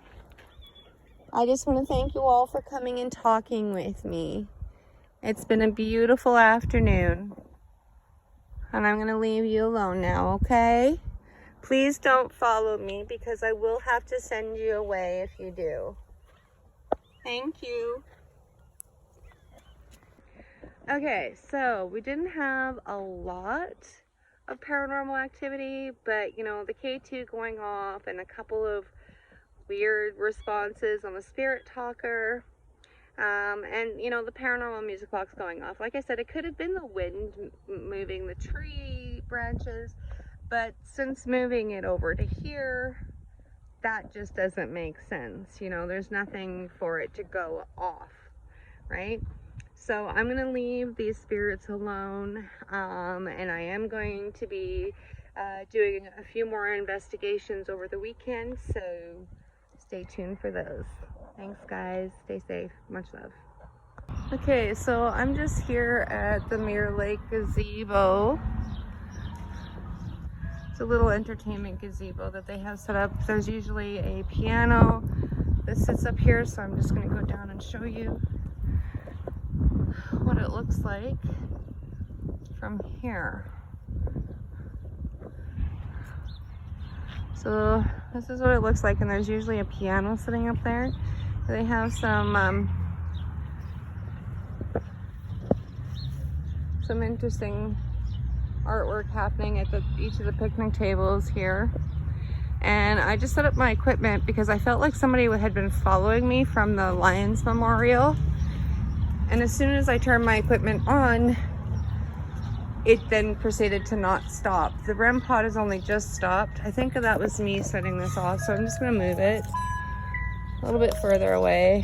I just want to thank you all for coming and talking with me. It's been a beautiful afternoon. And I'm going to leave you alone now, okay? Please don't follow me because I will have to send you away if you do. Thank you. Okay, so we didn't have a lot of paranormal activity, but you know, the K2 going off and a couple of weird responses on the spirit talker, and you know, the paranormal music box going off. Like I said, it could have been the wind moving the tree branches, but since moving it over to here, that just doesn't make sense. You know, there's nothing for it to go off, right? So I'm going to leave these spirits alone, and I am going to be doing a few more investigations over the weekend, so stay tuned for those. Thanks, guys. Stay safe. Much love. Okay, so I'm just here at the Mirror Lake gazebo. It's a little entertainment gazebo that they have set up. There's usually a piano that sits up here, so I'm just going to go down and show you what it looks like from here. So this is what it looks like, and there's usually a piano sitting up there. They have some interesting artwork happening at each of the picnic tables here. And I just set up my equipment because I felt like somebody had been following me from the Lions Memorial. And as soon as I turned my equipment on, it then proceeded to not stop. The REM pod has only just stopped. I think that was me setting this off, so I'm just gonna move it a little bit further away.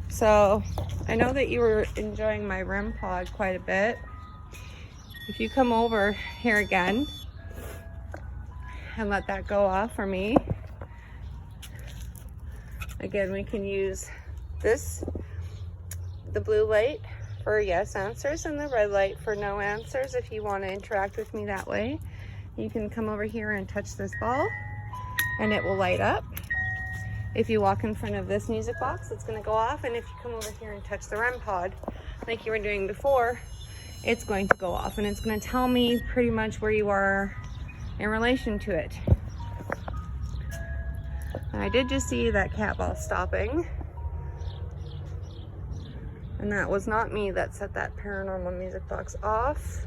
So I know that you were enjoying my REM pod quite a bit. If you come over here again and let that go off for me, again, we can use this, the blue light for yes answers and the red light for no answers. If you want to interact with me that way, you can come over here and touch this ball and it will light up. If you walk in front of this music box, it's going to go off, and if you come over here and touch the REM pod like you were doing before, it's going to go off, and it's going to tell me pretty much where you are in relation to it. And I did just see that cat ball stopping, and that was not me that set that paranormal music box off.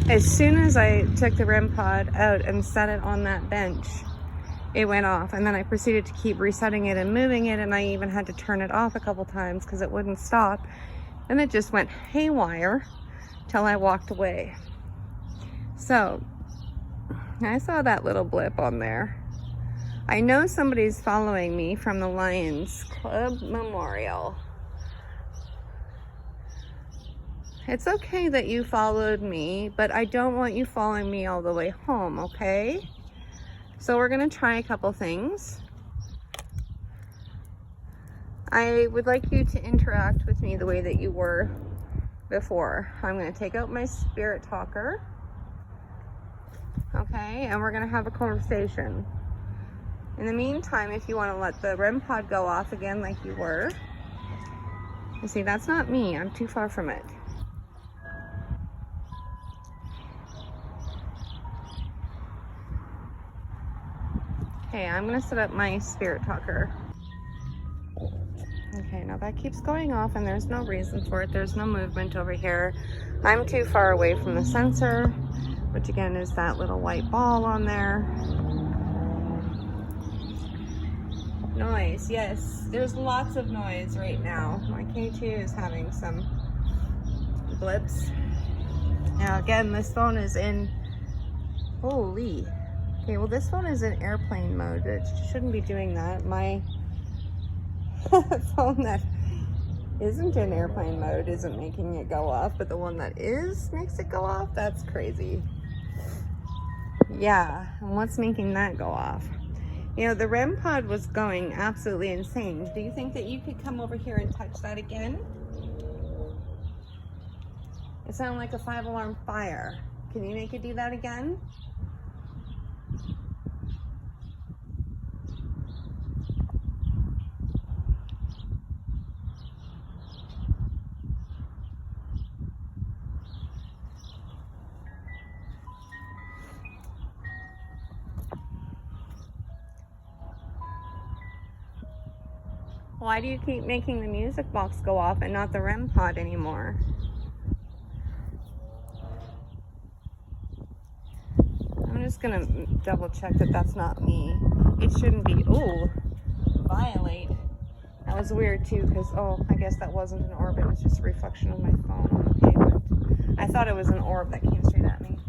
As soon as I took the REM pod out and set it on that bench, it went off, and then I proceeded to keep resetting it and moving it, and I even had to turn it off a couple times because it wouldn't stop, and it just went haywire till I walked away. So I saw that little blip on there. I know somebody's following me from the Lions Club Memorial. It's okay that you followed me, but I don't want you following me all the way home, okay? So we're gonna try a couple things. I would like you to interact with me the way that you were before. I'm gonna take out my spirit talker, okay? And we're gonna have a conversation. In the meantime, if you wanna let the REM pod go off again like you were, you see, that's not me, I'm too far from it. Okay, I'm gonna set up my spirit talker. Okay, now that keeps going off and there's no reason for it. There's no movement over here. I'm too far away from the sensor, which again is that little white ball on there. Noise, yes, there's lots of noise right now. My K2 is having some blips. Now again, this phone is in, holy. Okay, well this phone is in airplane mode. It shouldn't be doing that. My phone that isn't in airplane mode isn't making it go off, but the one that is makes it go off. That's crazy. Yeah, and what's making that go off? You know, the REM pod was going absolutely insane. Do you think that you could come over here and touch that again? It sounded like a 5-alarm fire. Can you make it do that again? Why do you keep making the music box go off and not the REM pod anymore? I'm just gonna double check that that's not me. It shouldn't be. Oh, violate. That was weird too, because, oh, I guess that wasn't an orb. It was just a reflection of my phone on the pavement. I thought it was an orb that came straight at me.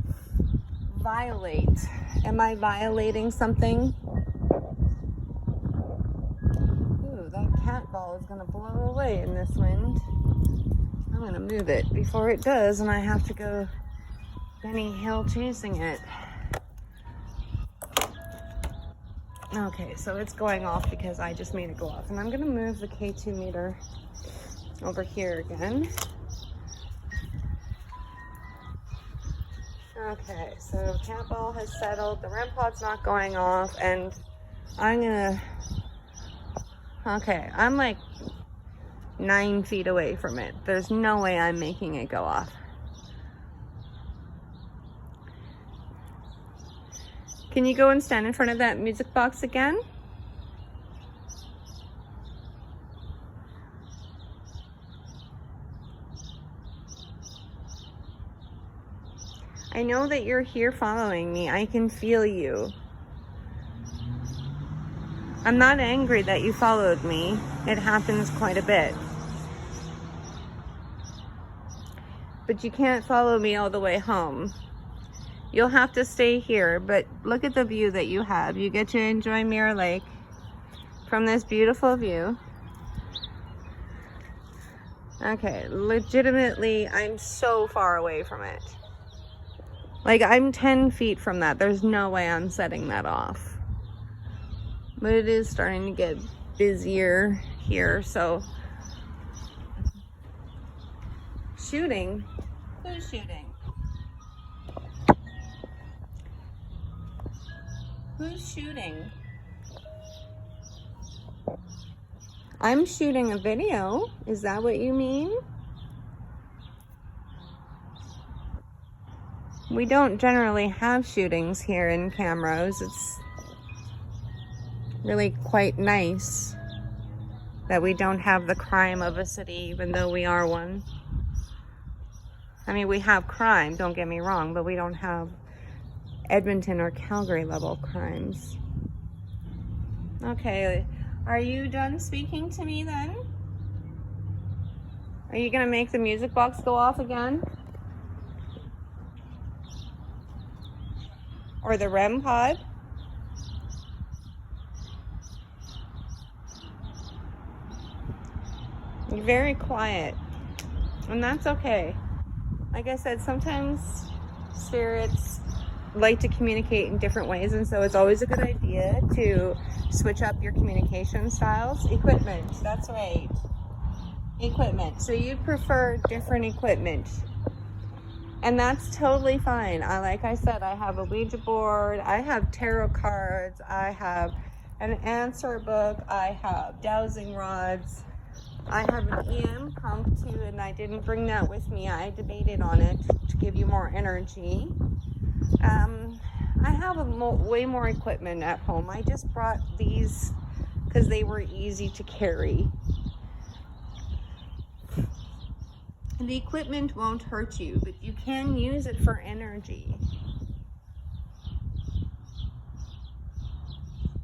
Violate. Am I violating something? Cat ball is gonna blow away in this wind. I'm gonna move it before it does, and I have to go Benny Hill chasing it. Okay, so it's going off because I just made it go off, and I'm gonna move the K2 meter over here again. Okay, so cat ball has settled, the REM pod's not going off, and I'm gonna. Okay, I'm like 9 feet away from it. There's no way I'm making it go off. Can you go and stand in front of that music box again? I know that you're here following me. I can feel you. I'm not angry that you followed me. It happens quite a bit. But you can't follow me all the way home. You'll have to stay here, but look at the view that you have. You get to enjoy Mirror Lake from this beautiful view. Okay, legitimately, I'm so far away from it. Like, I'm 10 feet from that. There's no way I'm setting that off. But it is starting to get busier here, so. Shooting? Who's shooting? Who's shooting? I'm shooting a video. Is that what you mean? We don't generally have shootings here in Camrose. It's really quite nice that we don't have the crime of a city, even though we are one. I mean, we have crime, don't get me wrong, but we don't have Edmonton or Calgary level crimes. Okay, are you done speaking to me then? Are you gonna make the music box go off again? or the REM pod. You're very quiet, and that's okay. Like I said, sometimes spirits like to communicate in different ways, and so it's always a good idea to switch up your communication styles. Equipment, that's right. Equipment. So you prefer different equipment, and that's totally fine. Like I said, I have a Ouija board, I have tarot cards, I have an answer book, I have dowsing rods, I have an impromptu, and I didn't bring that with me. I debated on it to give you more energy. I have way more equipment at home. I just brought these because they were easy to carry. The equipment won't hurt you, but you can use it for energy.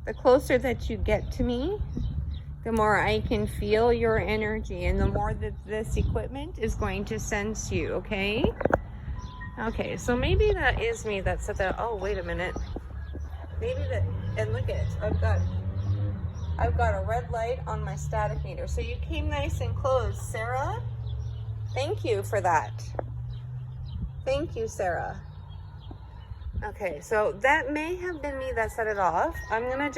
The closer that you get to me, the more I can feel your energy, and the more that this equipment is going to sense you, okay? Okay, so maybe that is me that said that. Oh, wait a minute. Maybe that, and look at, I've got a red light on my static meter. So you came nice and close, Sarah. Thank you for that. Thank you, Sarah. Okay, so that may have been me that set it off. I'm gonna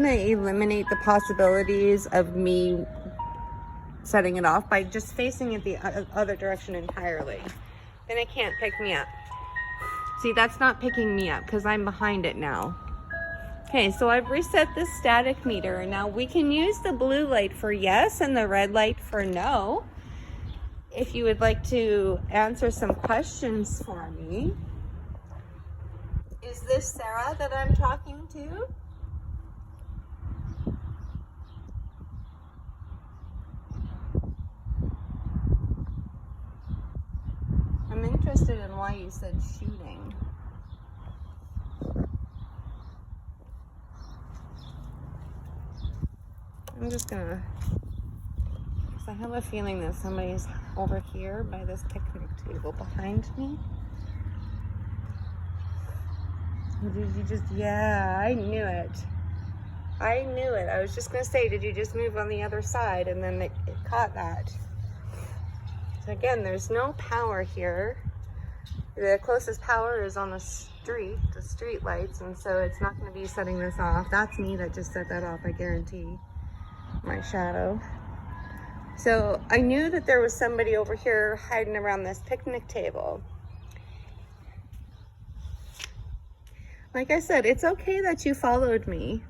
eliminate the possibilities of me setting it off by just facing it the other direction entirely. Then it can't pick me up. See, that's not picking me up because I'm behind it now. Okay, so I've reset the static meter. Now we can use the blue light for yes and the red light for no. If you would like to answer some questions for me. Is this Sarah that I'm talking to? I'm interested in why you said shooting. I'm just gonna, because I have a feeling that somebody's over here by this picnic table behind me. Did you just, yeah, I knew it. I knew it. I was just gonna say, did you just move on the other side? And then it caught that. So again, there's no power here. The closest power is on the street lights, and so it's not going to be setting this off. That's me that just set that off, I guarantee. My shadow. So I knew that there was somebody over here hiding around this picnic table. Like I said, it's okay that you followed me.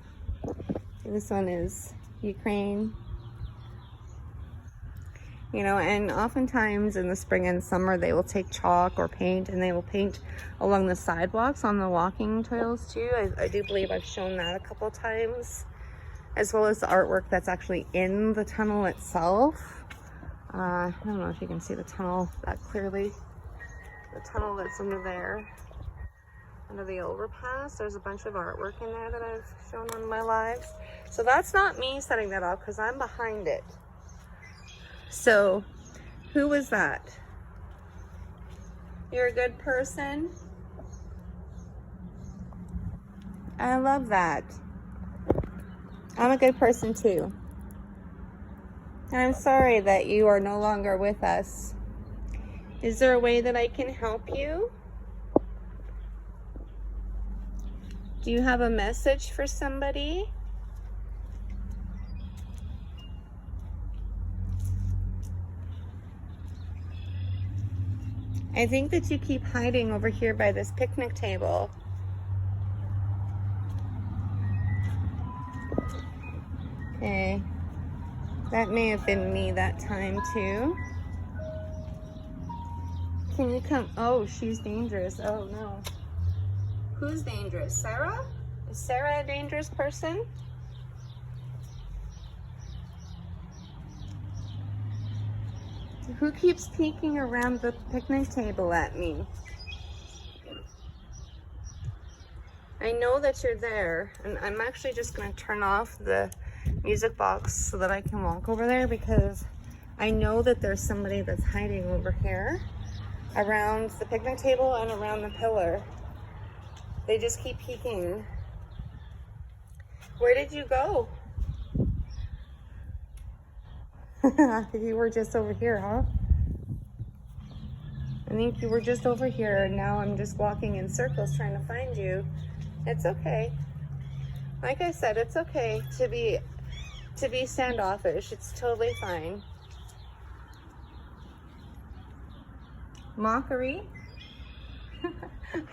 This one is Ukraine. You know, and oftentimes in the spring and summer, they will take chalk or paint, and they will paint along the sidewalks on the walking trails too. I do believe I've shown that a couple times, as well as the artwork that's actually in the tunnel itself. I don't know if you can see the tunnel that clearly. The tunnel that's under there, under the overpass, there's a bunch of artwork in there that I've shown on my lives. So that's not me setting that off because I'm behind it. So, who was that? You're a good person? I love that. I'm a good person too. And I'm sorry that you are no longer with us. Is there a way that I can help you? Do you have a message for somebody? I think that you keep hiding over here by this picnic table. Okay. That may have been me that time too. Can you come? Oh, she's dangerous. Oh no. Who's dangerous? Sarah? Is Sarah a dangerous person? Who keeps peeking around the picnic table at me? I know that you're there, and I'm actually just going to turn off the music box so that I can walk over there, because I know that there's somebody that's hiding over here. around the picnic table and around the pillar. They just keep peeking. Where did you go? You were just over here, huh? I think you were just over here, and now I'm just walking in circles trying to find you. It's okay. Like I said, it's okay to be standoffish. It's totally fine. Mockery?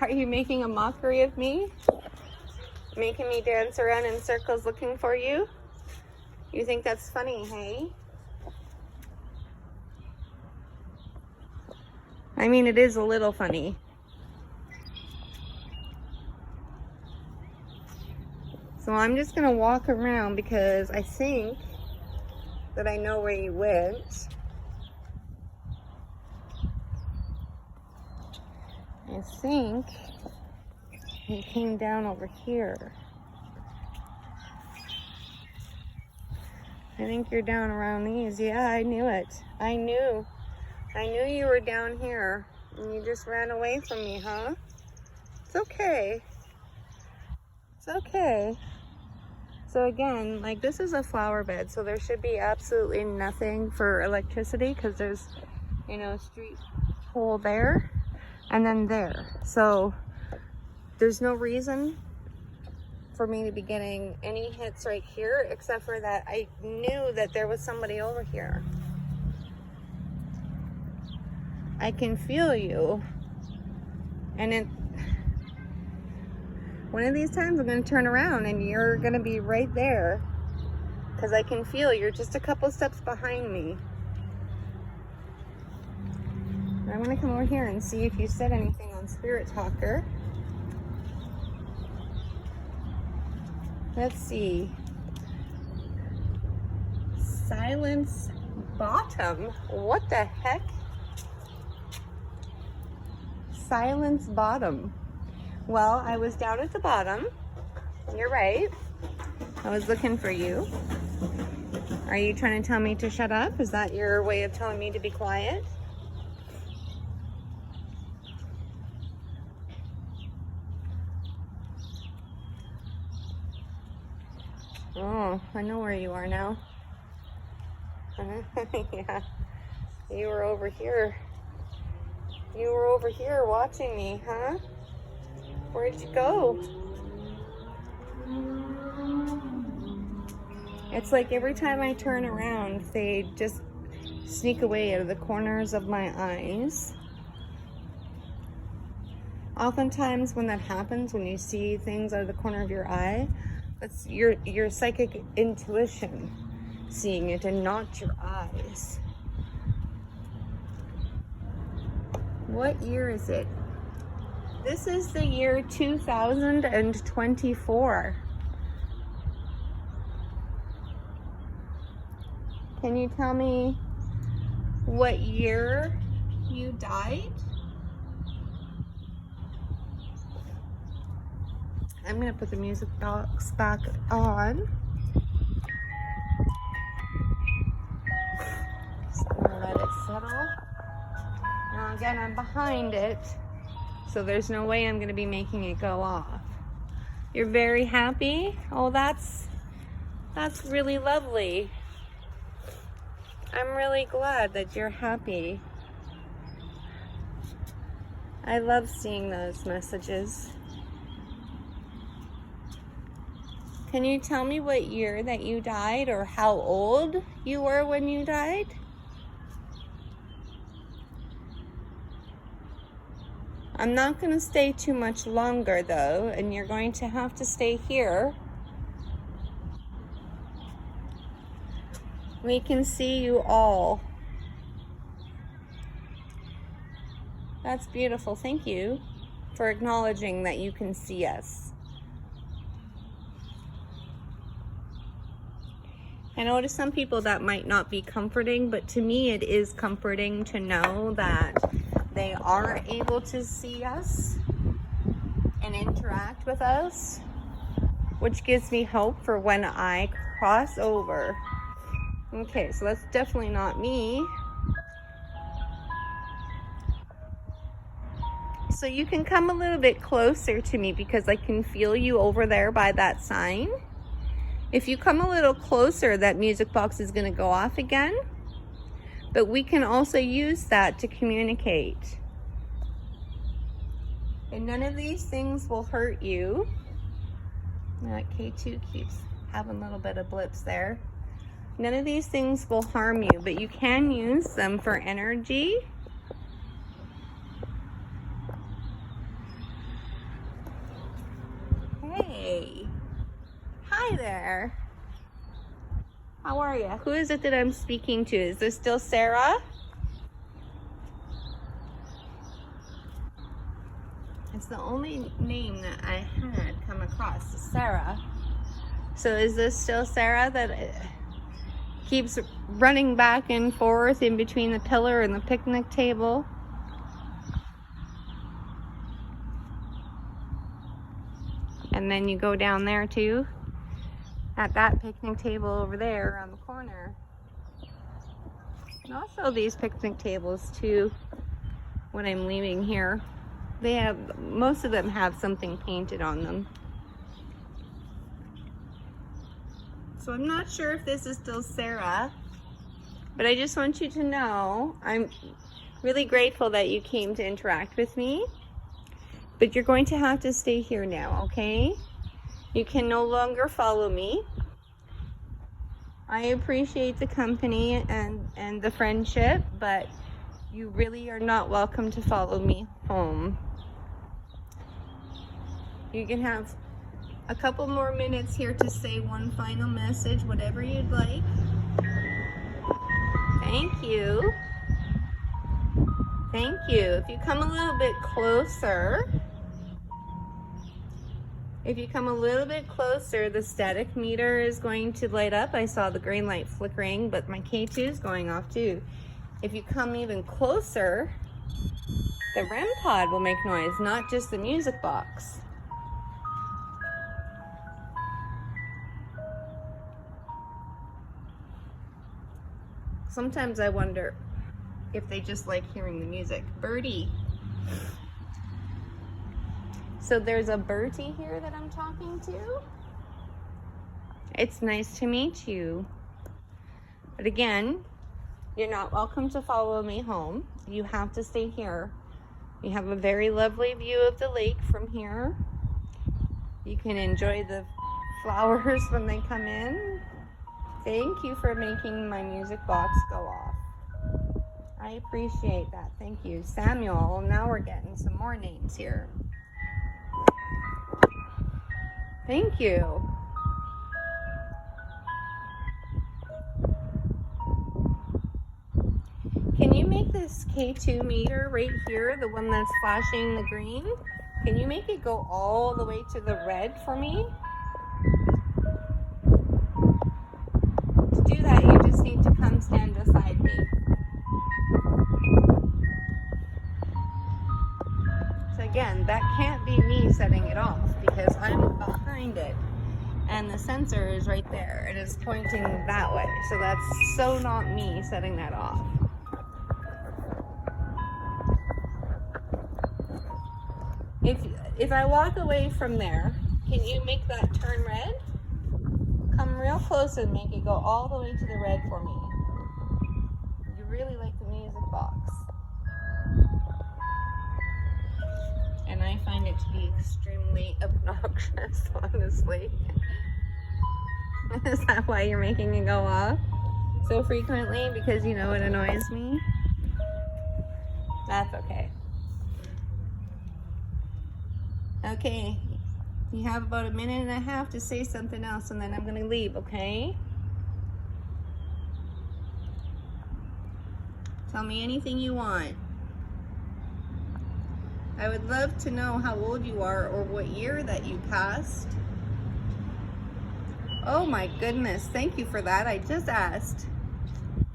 Are you making a mockery of me? Making me dance around in circles looking for you? You think that's funny, hey? I mean, it is a little funny. So I'm just gonna walk around because I think that I know where you went. I think you came down over here. I think you're down around these. Yeah, I knew it. I knew you were down here and you just ran away from me, huh? It's okay. It's okay. So again, like, this is a flower bed, so there should be absolutely nothing for electricity because there's, you know, a street pole there and then there. So there's no reason for me to be getting any hits right here, except for that I knew that there was somebody over here. I can feel you. And one of these times I'm going to turn around and you're going to be right there. Because I can feel you're just a couple steps behind me. I'm going to come over here and see if you said anything on Spirit Talker. Let's see. Silence bottom. What the heck? Silence bottom. Well, I was down at the bottom. You're right. I was looking for you. Are you trying to tell me to shut up? Is that your way of telling me to be quiet? Oh, I know where you are now. Yeah, you were over here. You were over here watching me, huh? Where'd you go? It's like every time I turn around, they just sneak away out of the corners of my eyes. Oftentimes when that happens, when you see things out of the corner of your eye, that's your psychic intuition seeing it and not your eyes. What year is it? This is the year 2024. Can you tell me what year you died? I'm gonna put the music box back on. Just gonna let it settle. Now again, I'm behind it, so there's no way I'm gonna be making it go off. You're very happy? Oh, that's really lovely. I'm really glad that you're happy. I love seeing those messages. Can you tell me what year that you died or how old you were when you died? I'm not going to stay too much longer though, and you're going to have to stay here. We can see you all. That's beautiful. Thank you for acknowledging that you can see us. I know to some people that might not be comforting, but to me it is comforting to know that they are able to see us and interact with us, which gives me hope for when I cross over. Okay, so that's definitely not me. So you can come a little bit closer to me because I can feel you over there by that sign. If you come a little closer, that music box is going to go off again. But we can also use that to communicate. And none of these things will hurt you. That K2 keeps having a little bit of blips there. None of these things will harm you, but you can use them for energy. Hey, hi there. How are you? Who is it that I'm speaking to? Is this still Sarah? It's the only name that I had come across, Sarah. So is this still Sarah that keeps running back and forth in between the pillar and the picnic table? And then you go down there too, at that picnic table over there around the corner. And also these picnic tables too, when I'm leaving here, they have, most of them have something painted on them. So I'm not sure if this is still Sarah, but I just want you to know I'm really grateful that you came to interact with me. But you're going to have to stay here now, okay? You can no longer follow me. I appreciate the company and the friendship, but you really are not welcome to follow me home. You can have a couple more minutes here to say one final message, whatever you'd like. Thank you. Thank you. If you come a little bit closer, the static meter is going to light up. I saw the green light flickering, but my K2 is going off too. If you come even closer, the REM pod will make noise, not just the music box. Sometimes I wonder if they just like hearing the music. Birdie. So there's a Bertie here that I'm talking to. It's nice to meet you. But again, you're not welcome to follow me home. You have to stay here. You have a very lovely view of the lake from here. You can enjoy the flowers when they come in. Thank you for making my music box go off. I appreciate that. Thank you. Samuel, now we're getting some more names here. Thank you. Can you make this K2 meter right here, the one that's flashing the green, can you make it go all the way to the red for me? To do that, you just need to come stand beside me. So again, that can't be me setting it off because I'm behind it and the sensor is right there and it's pointing that way. So that's so not me setting that off. If I walk away from there, can you make that turn red? Come real close and make it go all the way to the red for me. You really like the music box. And I find it to be extremely obnoxious, honestly. Is that why you're making it go off so frequently? Because you know it annoys me? That's okay. Okay, you have about a minute and a half to say something else and then I'm gonna leave, okay? Tell me anything you want. I would love to know how old you are or what year that you passed. Oh my goodness, thank you for that. I just asked.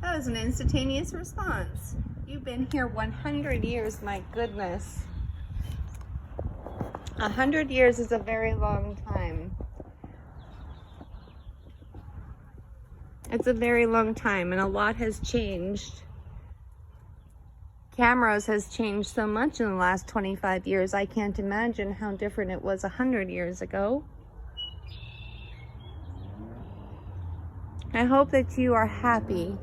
That was an instantaneous response. You've been here 100 years, my goodness. 100 years is a very long time. It's a very long time and a lot has changed. Camrose has changed so much in the last 25 years. I can't imagine how different it was 100 years ago. I hope that you are happy.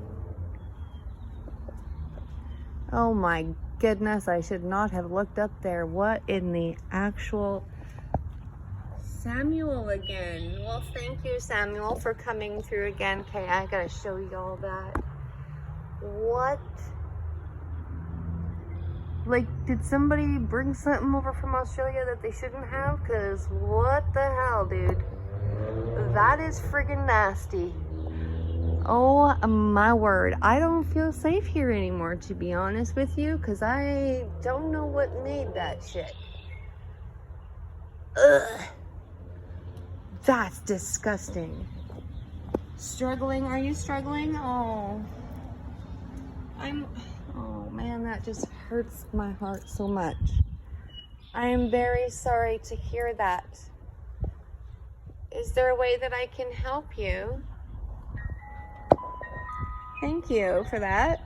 Oh my goodness, I should not have looked up there. What in the actual... Samuel again. Well, thank you, Samuel, for coming through again. Okay, I gotta show you all that. What? Like, did somebody bring something over from Australia that they shouldn't have? Because what the hell, dude? That is friggin' nasty. Oh my word. I don't feel safe here anymore, to be honest with you, because I don't know what made that shit. Ugh. That's disgusting. Struggling? Are you struggling? Oh. Oh man, that just hurts my heart so much. I am very sorry to hear that. Is there a way that I can help you? Thank you for that.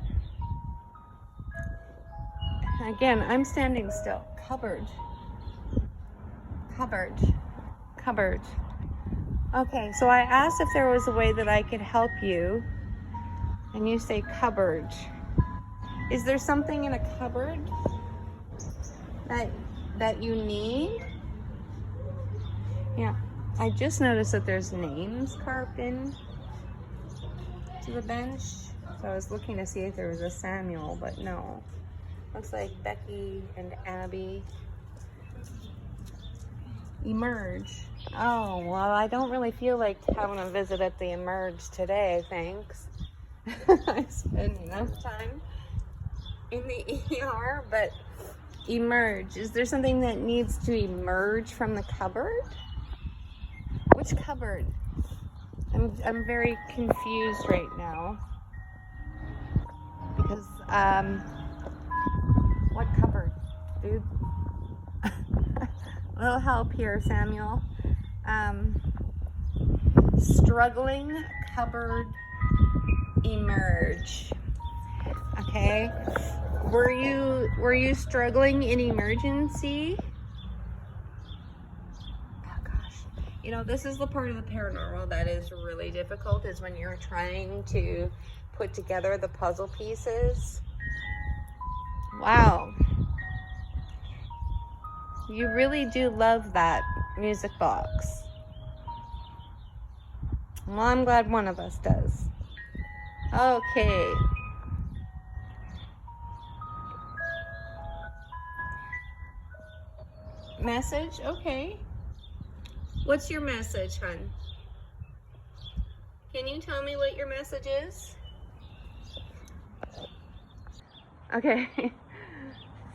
Again, I'm standing still. Cupboard. Cupboard. Cupboard. Okay, so I asked if there was a way that I could help you, and you say cupboard. Is there something in a cupboard that you need? Yeah, I just noticed that there's names carved in to the bench. So I was looking to see if there was a Samuel, but no. Looks like Becky and Abby. Emerge. Oh, well, I don't really feel like having a visit at the Emerge today, thanks. I spent enough time in the ER, but emerge. Is there something that needs to emerge from the cupboard? Which cupboard? I'm very confused right now. Because, what cupboard, dude? A little help here, Samuel. Struggling cupboard emerge. Okay. Were you struggling in emergency? Oh gosh. You know, this is the part of the paranormal that is really difficult, is when you're trying to put together the puzzle pieces. Wow. You really do love that music box. Well, I'm glad one of us does. Okay. Message? Okay. What's your message, hon? Can you tell me what your message is? Okay.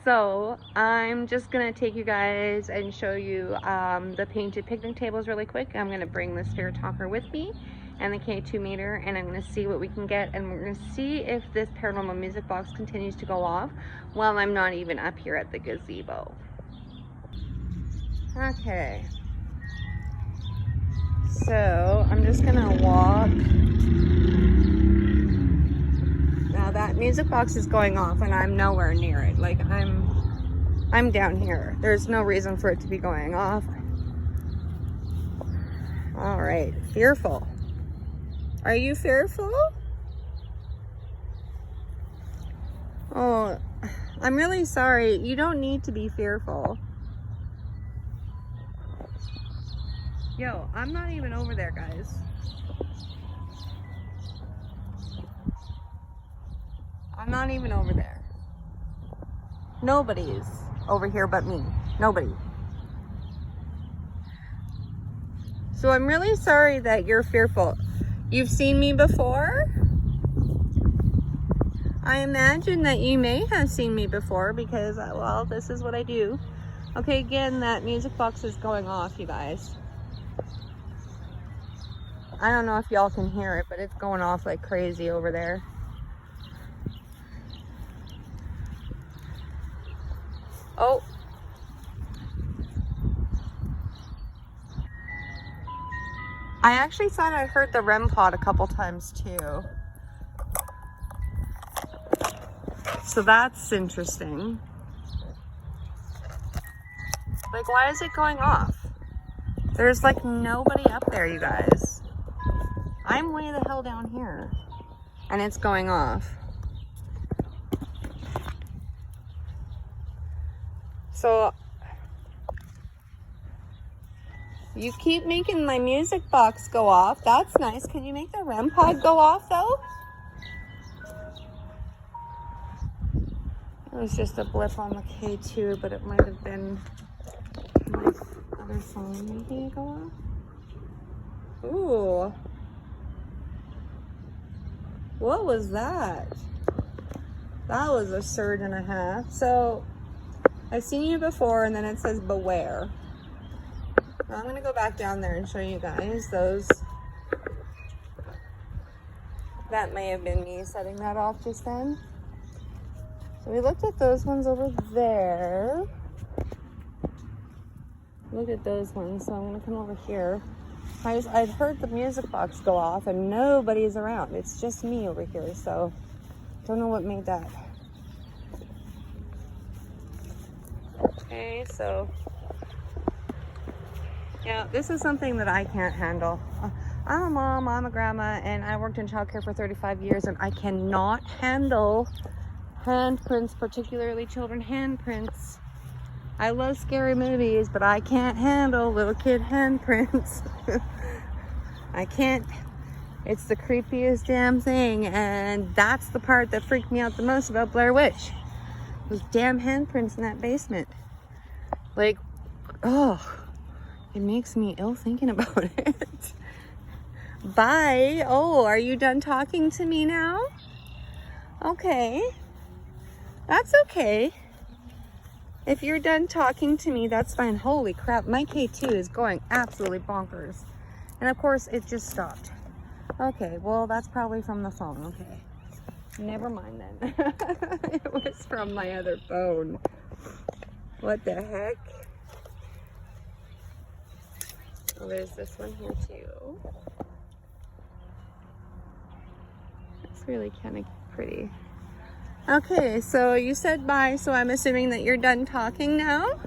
So I'm just gonna take you guys and show you the painted picnic tables really quick. I'm gonna bring the spirit talker with me and the K2 meter, and I'm gonna see what we can get, and we're gonna see if this paranormal music box continues to go off while I'm not even up here at the gazebo. Okay. So I'm just gonna walk. Now that music box is going off and I'm nowhere near it. Like I'm down here. There's no reason for it to be going off. All right, fearful. Are you fearful? Oh, I'm really sorry. You don't need to be fearful. Yo, I'm not even over there, guys. I'm not even over there. Nobody's over here but me. Nobody. So I'm really sorry that you're fearful. You've seen me before? I imagine that you may have seen me before because, well, this is what I do. Okay, again, that music box is going off, you guys. I don't know if y'all can hear it, but it's going off like crazy over there. Oh. I actually thought I heard the REM pod a couple times too. So that's interesting. Like, why is it going off? There's like nobody up there, you guys. I'm way the hell down here. And it's going off. So you keep making my music box go off. That's nice. Can you make the REM pod go off though? It was just a blip on the K2, but it might have been my other phone making it go off. Ooh. What was that? That was a surge and a half. So I've seen you before, and then it says beware. Now I'm gonna go back down there and show you guys those. That may have been me setting that off just then. So we looked at those ones over there. Look at those ones. So I'm gonna come over here. I'd heard the music box go off and nobody's around. It's just me over here. So don't know what made that. Okay, so yeah, this is something that I can't handle. I'm a mom, I'm a grandma, and I worked in childcare for 35 years, and I cannot handle handprints, particularly children handprints. I love scary movies, but I can't handle little kid handprints. I can't. It's the creepiest damn thing, and that's the part that freaked me out the most about Blair Witch. Those damn handprints in that basement. Like, oh, it makes me ill thinking about it. Bye. Oh, are you done talking to me now? Okay. That's okay. If you're done talking to me, that's fine. Holy crap, my K2 is going absolutely bonkers. And of course, it just stopped. Okay, well, that's probably from the phone. Okay. Never mind then. It was from my other phone. What the heck? Oh, there's this one here too. It's really kind of pretty. Okay, so you said bye, so I'm assuming that you're done talking now?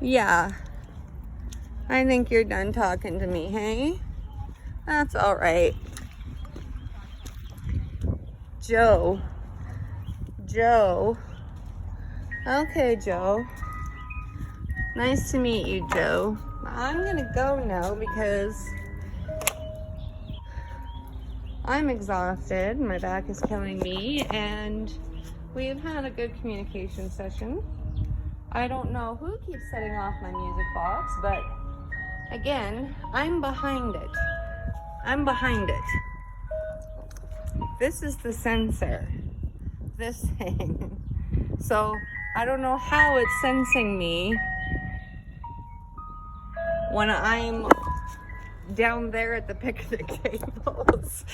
Yeah. I think you're done talking to me, hey? That's all right. Joe. Okay, Joe. Nice to meet you, Joe. I'm gonna go now because I'm exhausted. My back is killing me, and we've had a good communication session. I don't know who keeps setting off my music box, but again, I'm behind it. This is the sensor. This thing. So I don't know how it's sensing me when I'm down there at the picnic tables,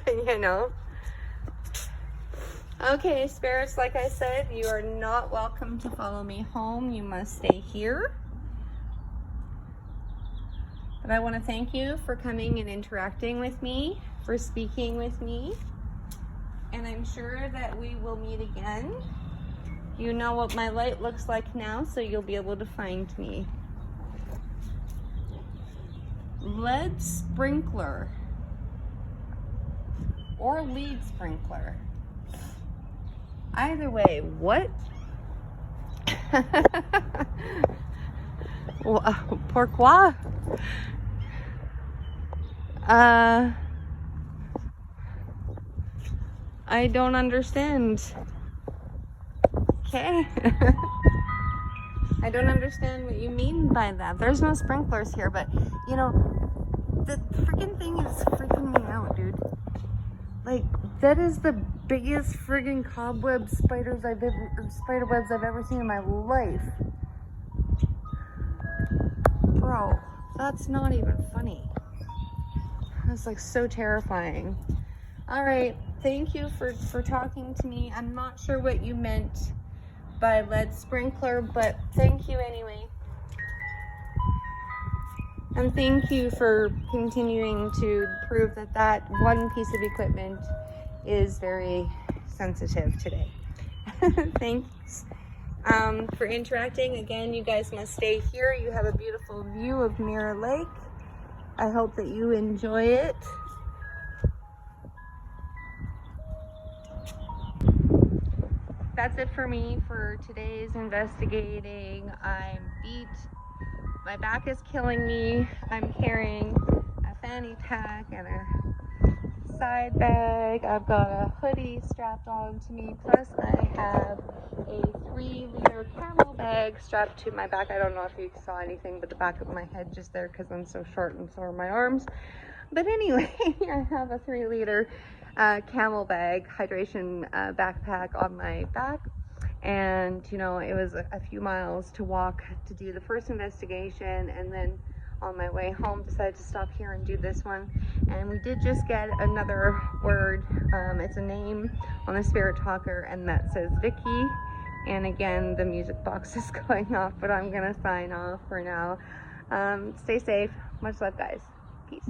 you know. Okay, spirits, like I said, you are not welcome to follow me home. You must stay here. But I want to thank you for coming and interacting with me, for speaking with me. And I'm sure that we will meet again. You know what my light looks like now, so you'll be able to find me. Lead sprinkler or lead sprinkler. Either way, what? Pourquoi? I don't understand. Okay. I don't understand what you mean by that. There's no sprinklers here, but you know, the freaking thing is freaking me out, dude. Like, that is the biggest friggin' spider webs I've ever seen in my life. Bro, that's not even funny. That's like so terrifying. All right, thank you for talking to me. I'm not sure what you meant by lead sprinkler, but thank you anyway. And thank you for continuing to prove that that one piece of equipment is very sensitive today. Thanks for interacting. Again, you guys must stay here. You have a beautiful view of Mirror Lake. I hope that you enjoy it. That's it for me for today's investigating. I'm beat. My back is killing me. I'm carrying a fanny pack and a side bag. I've got a hoodie strapped on to me. Plus I have a 3-liter camel bag strapped to my back. I don't know if you saw anything but the back of my head just there because I'm so short and so are my arms. But anyway, I have a 3-liter camel bag, hydration backpack on my back. And, you know, it was a few miles to walk to do the first investigation. And then on my way home, decided to stop here and do this one. And we did just get another word. It's a name on the spirit talker, and that says Vicky. And again, the music box is going off, but I'm going to sign off for now. Stay safe. Much love, guys. Peace.